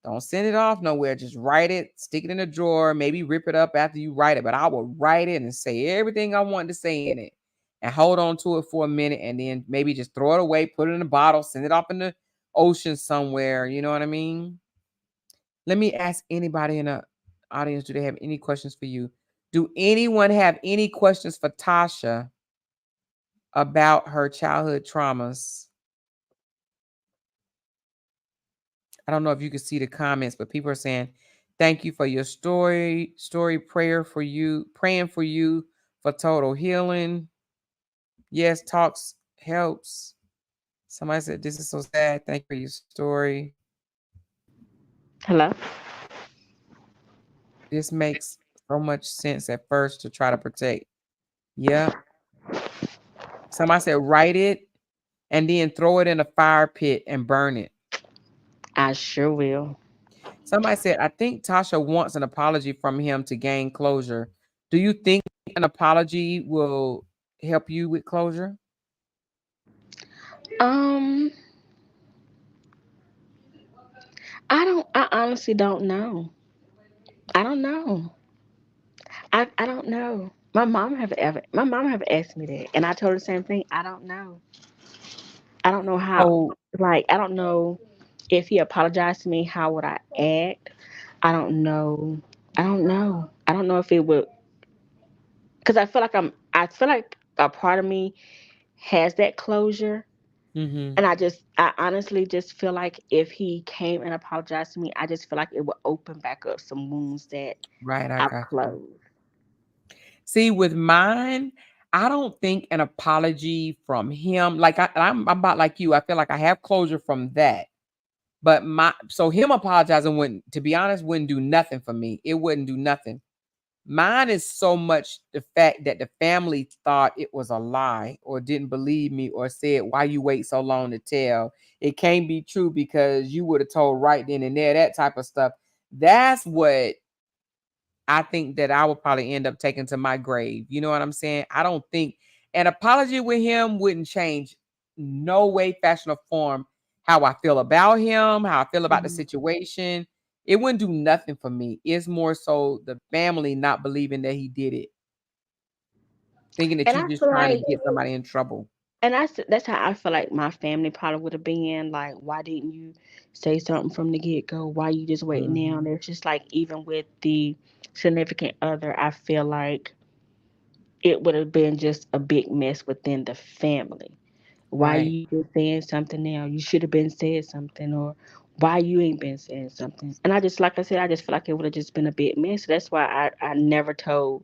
Don't send it off nowhere. Just write it, stick it in a drawer, maybe rip it up after you write it. But I will write it and say everything I want to say in it and hold on to it for a minute and then maybe just throw it away, put it in a bottle, send it off in the ocean somewhere. You know what I mean? Let me ask anybody in the audience, do they have any questions for you? Do anyone have any questions for Tasha about her childhood traumas? I don't know if you can see the comments, but people are saying, thank you for your story, praying for you for total healing. Yes, talks helps. Somebody said, this is so sad. Thank you for your story. Hello? This makes so much sense at first to try to protect. Yep. Somebody said, write it and then throw it in a fire pit and burn it. I sure will. Somebody said, I think Tasha wants an apology from him to gain closure. Do you think an apology will help you with closure? Um, I honestly don't know. I don't know. I don't know. My mom have asked me that and I told her the same thing. I don't know. I don't know how, So, like, I don't know if he apologized to me, how would I act? I don't know. I don't know. I don't know if it would, because I feel like a part of me has that closure. hmm And I honestly just feel like if he came and apologized to me, I just feel like it would open back up some wounds that right, I I've got you. closed. See, with mine, I don't think an apology from him, like I'm about like you. I feel like I have closure from that. But him apologizing wouldn't, to be honest, wouldn't do nothing for me. It wouldn't do nothing. Mine is so much the fact that the family thought it was a lie or didn't believe me or said, why you wait so long to tell? It can't be true because you would have told right then and there, that type of stuff. That's what I think that I would probably end up taking to my grave. You know what I'm saying? I don't think an apology with him wouldn't change no way, fashion, or form how I feel about him, how I feel about the Mhm. situation. It wouldn't do nothing for me. It's more so the family not believing that he did it, thinking that And you I just feel trying to like, get somebody in trouble. and that's how I feel like my family probably would have been like, why didn't you say something from the get go? Why you just waiting now? And Mhm. it's just like, even with the significant other, I feel like it would have been just a big mess within the family. Why Right. you just saying something now? You should have been said something, or why you ain't been saying something. And I just, like I said, I just feel like it would have just been a big mess. That's why I never told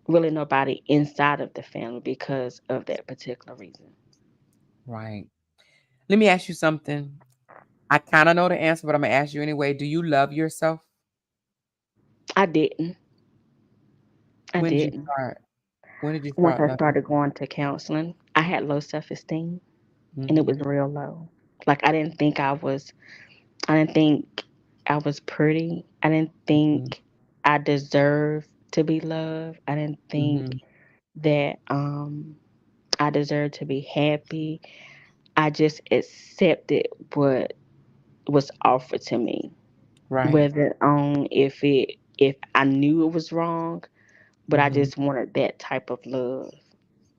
really nobody inside of the family because of that particular reason. Right. Let me ask you something. I kind of know the answer, but I'm gonna ask you anyway. Do you love yourself? I didn't. I When did you didn't. start? When did you Once start I loving? started going to counseling, I had low self esteem, and it was Mhm. real low. Like I didn't think I was pretty. I didn't Mhm. think I deserved to be loved. I didn't think Mhm. that I deserved to be happy. I just accepted what was offered to me, Right. whether on if I knew it was wrong, but I Mhm. just wanted that type of love.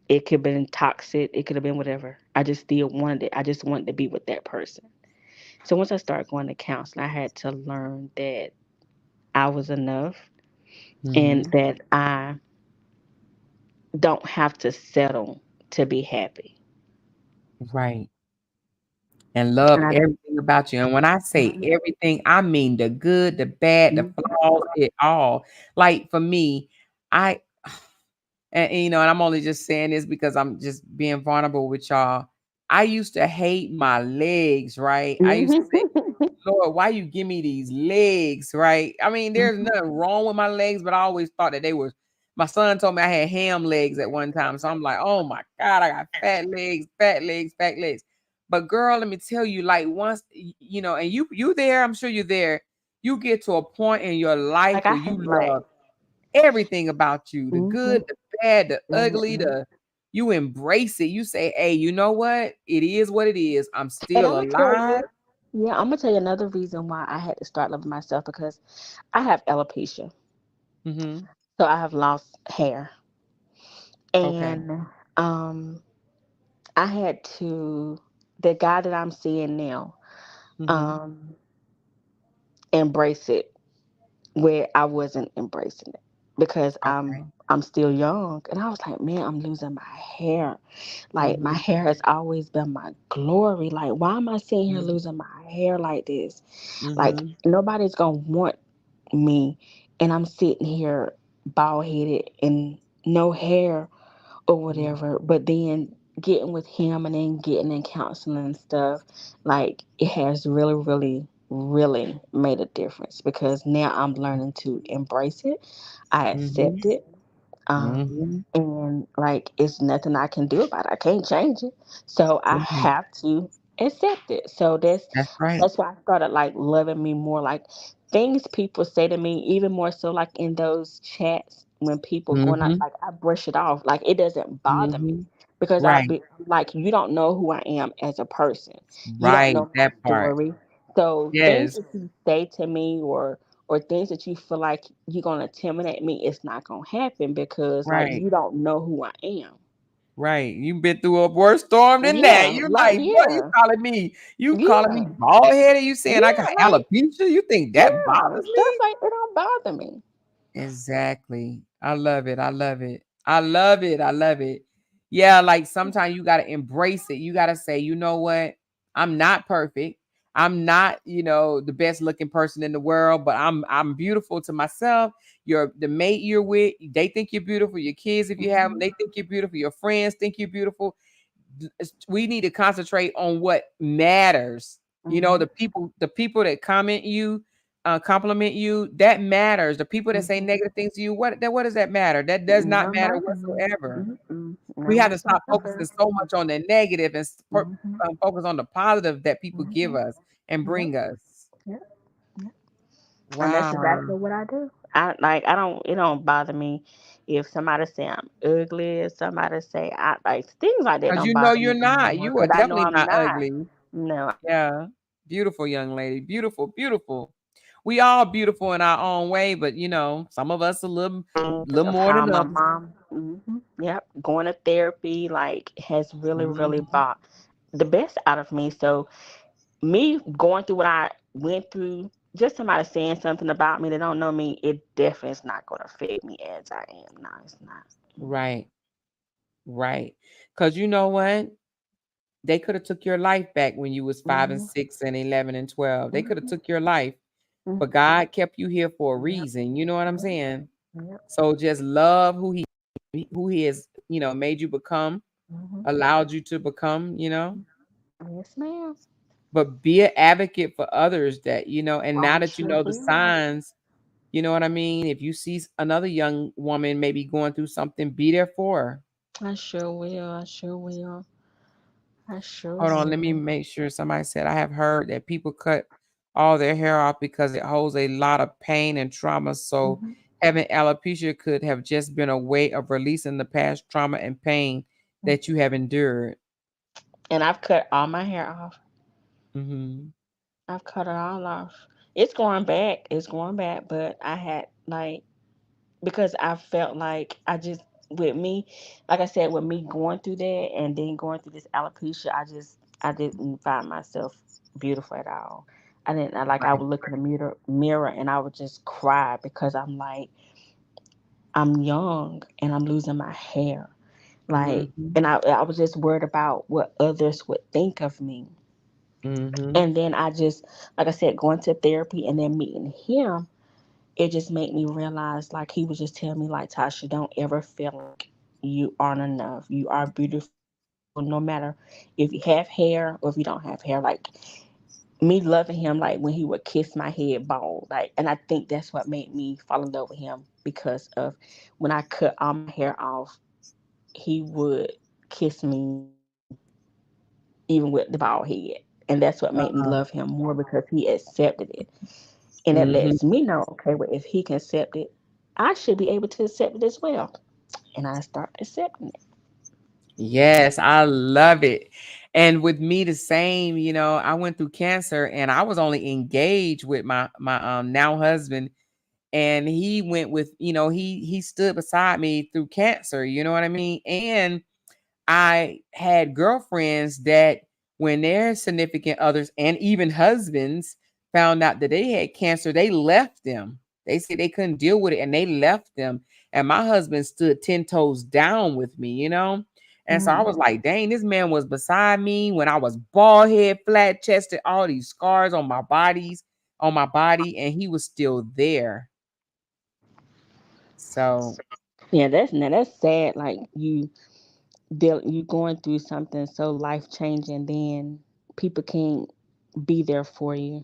It could have been toxic, it could have been whatever. I just still wanted it. I just wanted to be with that person. So once I started going to counseling, I had to learn that I was enough and Mhm. that I don't have to settle to be happy. Right. And love And I think, everything about you. And when I say mhm, everything, I mean the good, the bad, the mhm, flaws, it all. Like for me, I and I'm only just saying this because I'm just being vulnerable with y'all. I used to hate my legs, right? I used to mhm, say, Lord, why you give me these legs, right? I mean, there's mhm. nothing wrong with my legs, but I always thought that they were. My son told me I had ham legs at one time, so I'm like, oh my god, I got fat legs, fat legs, fat legs. But girl, let me tell you, like once and you there, I'm sure you're there. You get to a point in your life Like I where you had like, love everything about you, the mhm, good, the bad, the ugly, mhm. the you embrace it. You say, hey, you know what? It is what it is. I'm And still I'm gonna tell alive. you, yeah, I'm gonna tell you another reason why I had to start loving myself because I have alopecia, Hmm. so I have lost hair, Okay. and um, I had to the guy that I'm seeing now, Hmm. um, embrace it where I wasn't embracing it because Okay. I'm still young, and I was like, man, I'm losing my hair. Like my Mhm, hair has always been my glory. Like why am I sitting here mhm, losing my hair like this? Like mhm, nobody's gonna want me, and I'm sitting here bald headed and no hair or mhm, whatever. But then getting with him and then getting in counseling and stuff, like it has really, really, really made a difference because now I'm learning to embrace it. I mhm, accept it. mhm. And like it's nothing I can do about it. I can't change it. So I Right. have to accept it. So that's That's right. that's why I started like loving me more. Like things people say to me, even more so like in those chats when people going out, Mhm, like I brush it off. Like it doesn't bother me mhm. because Right, like you don't know who I am as a person. You don't right, know my that part. story. So things Yes, that you say to me or things that you feel like you're gonna intimidate me, it's not gonna happen because like right, you don't know who I am. right. You've been through a worse storm than that. Yeah, You like like, boy, yeah, you calling me yeah, bald headed? You saying I got yeah, like alopecia? You think that yeah, bothers stuff me? like it don't bother me. Exactly. I love it. I love it. I love it. I love it. Yeah, like sometimes you got to embrace it. You got to say, you know what? I'm not perfect. I'm not, the best looking person in the world, but I'm beautiful to myself. The mate you're with, they think you're beautiful. Your kids, if you have them, Hmm. they think you're beautiful. Your friends think you're beautiful. We need to concentrate on what matters. Hmm. The people that comment you, compliment you, that matters. The people that say Mhm. negative things to you, what does that matter? That does not No matter matter. whatsoever. No We have to matter stop focusing so much on the negative and Mhm. focus on the positive that people give Mhm. us and Yep. bring us. Yep. Yep. And that's Wow. exactly what I do. I don't it don't bother me if somebody say I'm ugly, if somebody say I like things like that Because don't you know bother you're me not. anymore You are because I know definitely I'm not not. ugly. No, Yeah. Beautiful young lady. Beautiful, beautiful. We all beautiful in our own way, but some of us a little I more than found my others. mom. Yep, going to therapy like has really Mhm. brought the best out of me. So me going through what I went through, just somebody saying something about me that don't know me, it definitely is not going to affect me as I am now. It's not. Right. Right. Because you know what? They could have took your life back when you was 5 and Mm-hmm. 6 and 11 and 12. They could have Mm-hmm. took your life, but Mm-hmm. God kept you here for a Yep. reason. You know what I'm Yep. saying? Yep. So just love who he has, made you become, Mm-hmm. allowed you to become, Yes, ma'am. but be an advocate for others that, and now I that you sure know the will. signs, you know what I mean? If you see another young woman maybe going through something, be there for her. I sure will. I sure will. I sure Hold on, let me will. make sure. Somebody said I have heard that people cut all their hair off because it holds a lot of pain and trauma. So Mm-hmm. having alopecia could have just been a way of releasing the past trauma and pain that you have endured. And I've cut all my hair off. Hmm. I've cut it all off. It's going back. It's going back. But I had like because I felt like I just with me, like I said, with me going through that and then going through this alopecia, I didn't find myself beautiful at all. I didn't I Right. would look in the mirror and I would just cry because I'm like I'm young and I'm losing my hair. Like Hmm. and I was just worried about what others would think of me. Hmm. And then I just like I said, going to therapy and then meeting him, it just made me realize like he was just telling me like Tasha, don't ever feel like you aren't enough. You are beautiful no matter if you have hair or if you don't have hair. Like me loving him like when he would kiss my head bald. Like and I think that's what made me fall in love with him because of when I cut all my hair off, he would kiss me even with the bald head. And that's what made me love him more because he accepted it. And that Hmm. lets me know, okay, well, if he can accept it, I should be able to accept it as well. And I start accepting it. Yes, I love it. And with me the same, I went through cancer and I was only engaged with my now husband, and he went with, he stood beside me through cancer, you know what I mean? And I had girlfriends that when their significant others and even husbands found out that they had cancer, they left them. They said they couldn't deal with it and they left them. And my husband stood 10 toes down with me. And so I Mm. was like, dang, this man was beside me when I was bald head, flat chested, all these scars on my body, and he was still there. So, Yeah, that's sad. Like you going through something so life changing, then people can't be there for you.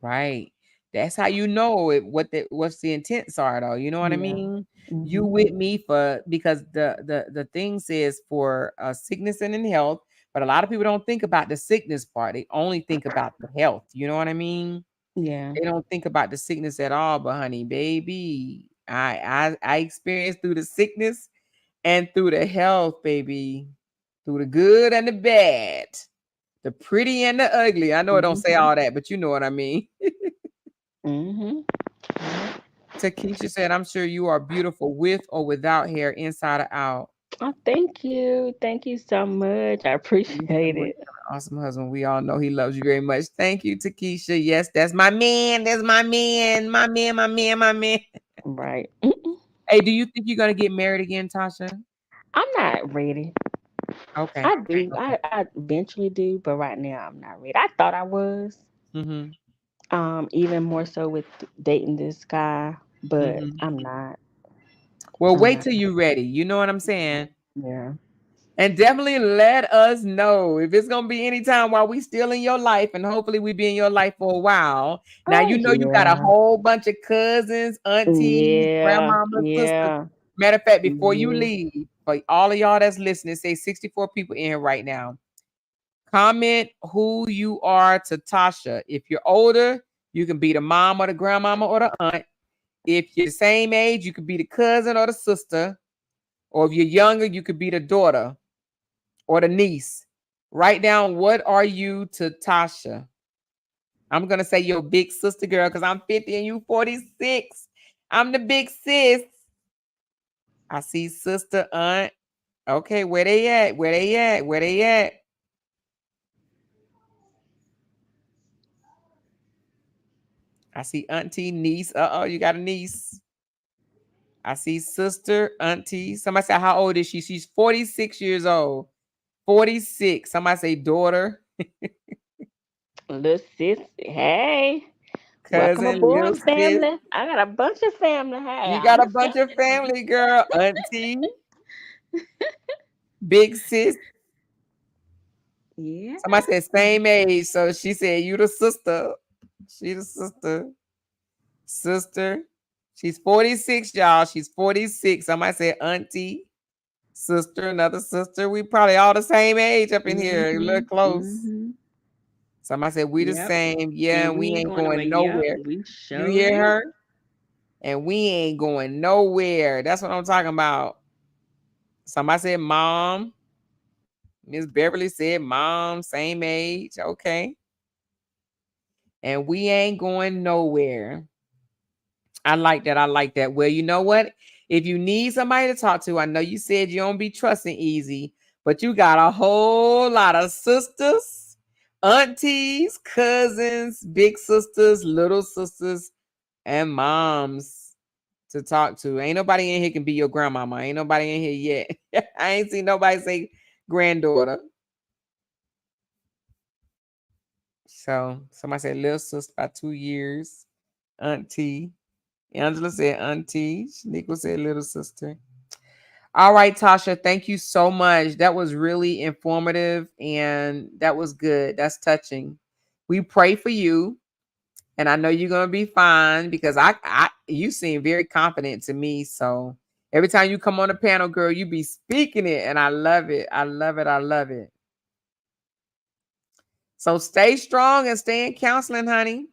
right. That's how you know what's the intents are though. You know what I Yeah. mean? You Mhm. with me for because the thing says for sickness and in health, but a lot of people don't think about the sickness part. They only think about the health. You know what I mean? Yeah. They don't think about the sickness at all. But honey, baby, I experienced through the sickness and through the health, baby, through the good and the bad, the pretty and the ugly. I know it don't say Mhm. all that, but you know what I mean. Mhm. Takesha said, I'm sure you are beautiful with or without hair, inside or out. Oh, thank you. Thank you so much. I You so appreciate much. it. Awesome husband. We all know he loves you very much. Thank you, Takesha. Yes, that's my man. That's my man. My man, my man, my man. Right. Mm-mm. Hey, do you think you're gonna get married again, Tasha? I'm not ready. Okay. I do. Okay. I eventually do, but right now I'm not ready. I thought I was. Mm-hmm. Even more so with dating this guy, but Mm-hmm. I'm not. Well, I'm wait not. till you're ready. You know what I'm saying? Yeah. And definitely let us know if it's gonna be any time while we still in your life, and hopefully we be in your life for a while. Now Oh you know you got a yeah. whole bunch of cousins, aunties, Yeah. grandmamas, sisters. Yeah. Matter of fact, before you Yeah. leave, for all of y'all that's listening, say 64 people in here right now. Comment who you are to Tasha. If you're older, you can be the mom or the grandmama or the aunt. If you're the same age, you could be the cousin or the sister. Or if you're younger, you could be the daughter or the niece. Write down what are you to Tasha. I'm gonna say your big sister girl because I'm 50 and you 46. I'm the big sis. I see sister, aunt. Okay, where they at? Where they at? Where they at? I see auntie, niece. Uh-oh, you got a niece. I see sister, auntie. Somebody say, how old is she? She's 46 years old. 46. Somebody say daughter, Little sis, hey, welcome cousin, little aboard, sis. family. I got a bunch of family. Hey, You I got a bunch of understand. family, girl. Auntie, big sis. Yeah. Somebody said same age. So she said, you the sister. She the sister. Sister. She's 46, y'all. She's 46. Somebody said auntie, sister, another sister. We probably all the same age up in here. A little Mhm. close. Mhm. Somebody said we the Yep. same. Yeah, And and we we ain't ain't going nowhere. going Yep. nowhere. We You sure hear ain't. her? And we ain't going nowhere. That's what I'm talking about. Somebody said mom. Miss Beverly said mom, same age. Okay. And we ain't going nowhere. I like that. I like that. Well, you know what? If you need somebody to talk to, I know you said you don't be trusting easy, but you got a whole lot of sisters, aunties, cousins, big sisters, little sisters, and moms to talk to. Ain't nobody in here can be your grandmama. Ain't nobody in here yet. I ain't seen nobody say granddaughter. So somebody said little sister by 2 years. Auntie. Angela said auntie. Shaniqua said little sister. All right, Tasha, thank you so much. That was really informative and that was good. That's touching. We pray for you. And I know you're gonna be fine because I you seem very confident to me. So every time you come on the panel, girl, you be speaking it, and I love it. I love it. I love it. So stay strong and stay in counseling, honey.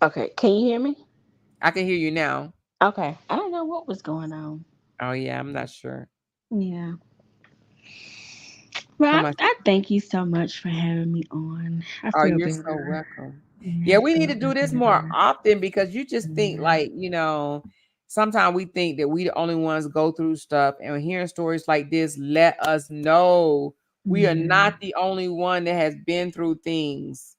Okay. Can you hear me? I can hear you now. Okay. I don't know what was going on. Oh yeah, I'm not sure. Yeah. Well, How much? I thank you so much for having me on. I Oh, feel you're so better. welcome. Yeah, Yeah, I we need feel to a do lot this more better. often because you just think Yeah. like, sometimes we think that we the only ones go through stuff, and hearing stories like this let us know we are Yeah. not the only one that has been through things.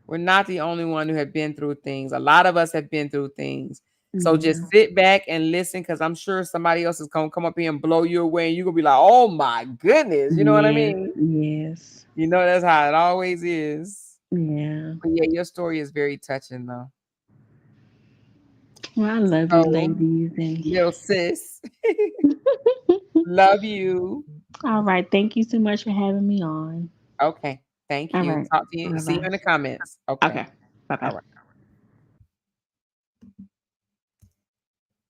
We're not the only one who have been through things. A lot of us have been through things. So just Yeah. sit back and listen because I'm sure somebody else is going to come up here and blow you away and you're going to be like, oh my goodness. You know what I Yes. mean? Yes. You know, that's how it always is. Yeah. But yeah, your story is very touching though. Well, I love you, So, ladies, and little sis, love you. all right. Thank you so much for having me on. Okay. Thank All you. right. Talk to you. Bye See you bye. in the comments. Okay. Okay. Bye All bye. right.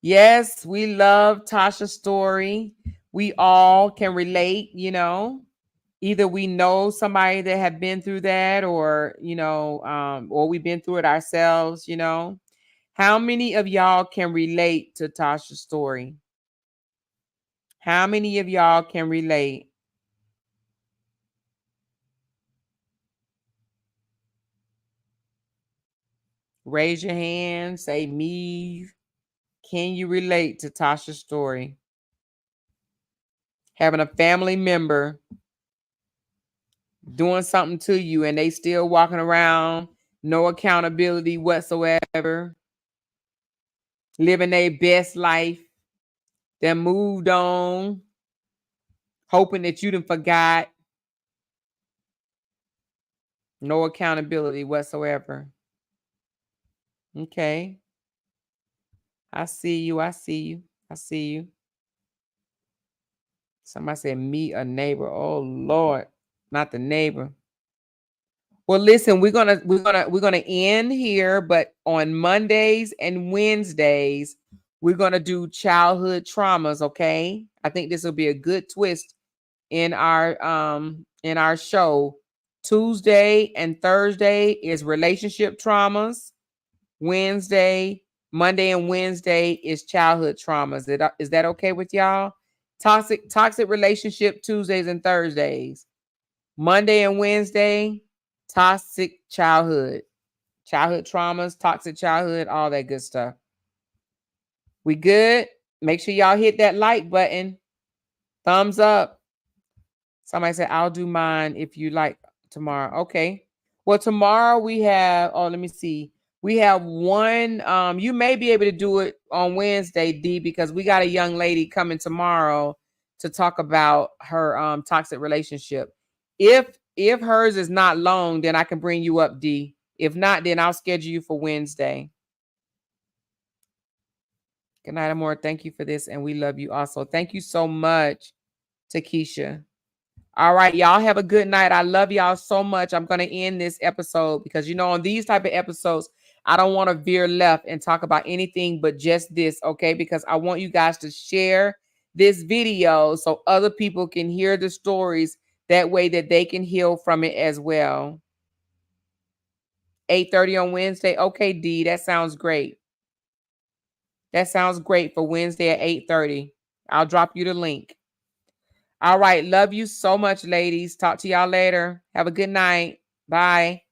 Yes, we love Tasha's story. We all can relate. Either we know somebody that have been through that or we've been through it ourselves. How many of y'all can relate to Tasha's story? How many of y'all can relate? Raise your hand, say me. Can you relate to Tasha's story? Having a family member doing something to you and they still walking around, no accountability whatsoever, living their best life, then moved on, hoping that you done forgot, no accountability whatsoever. Okay. I see you. I see you. I see you. Somebody said meet a neighbor. Oh Lord, not the neighbor. Well, listen, we're gonna end here, but on Mondays and Wednesdays, we're gonna do childhood traumas. Okay, I think this will be a good twist in our show. Tuesday and Thursday is relationship traumas. Monday and Wednesday is childhood traumas. Is that okay with y'all? Toxic relationship Tuesdays and Thursdays. Monday and Wednesday, toxic childhood traumas, toxic childhood, all that good stuff. We good? Make sure y'all hit that like button. Thumbs up. Somebody said, I'll do mine if you like tomorrow. Okay. Well, tomorrow we have, let me see. We have one. You may be able to do it on Wednesday, D, because we got a young lady coming tomorrow to talk about her toxic relationship. If hers is not long, then I can bring you up, D. If not, then I'll schedule you for Wednesday. Good night, Amor. Thank you for this, and we love you also. Thank you so much, Takesha. All right, y'all have a good night. I love y'all so much. I'm going to end this episode because, on these type of episodes, I don't want to veer left and talk about anything but just this, okay? Because I want you guys to share this video so other people can hear the stories. That way that they can heal from it as well. 8:30 on Wednesday. Okay, D, that sounds great. That sounds great for Wednesday at 8:30. I'll drop you the link. All right. Love you so much, ladies. Talk to y'all later. Have a good night. Bye.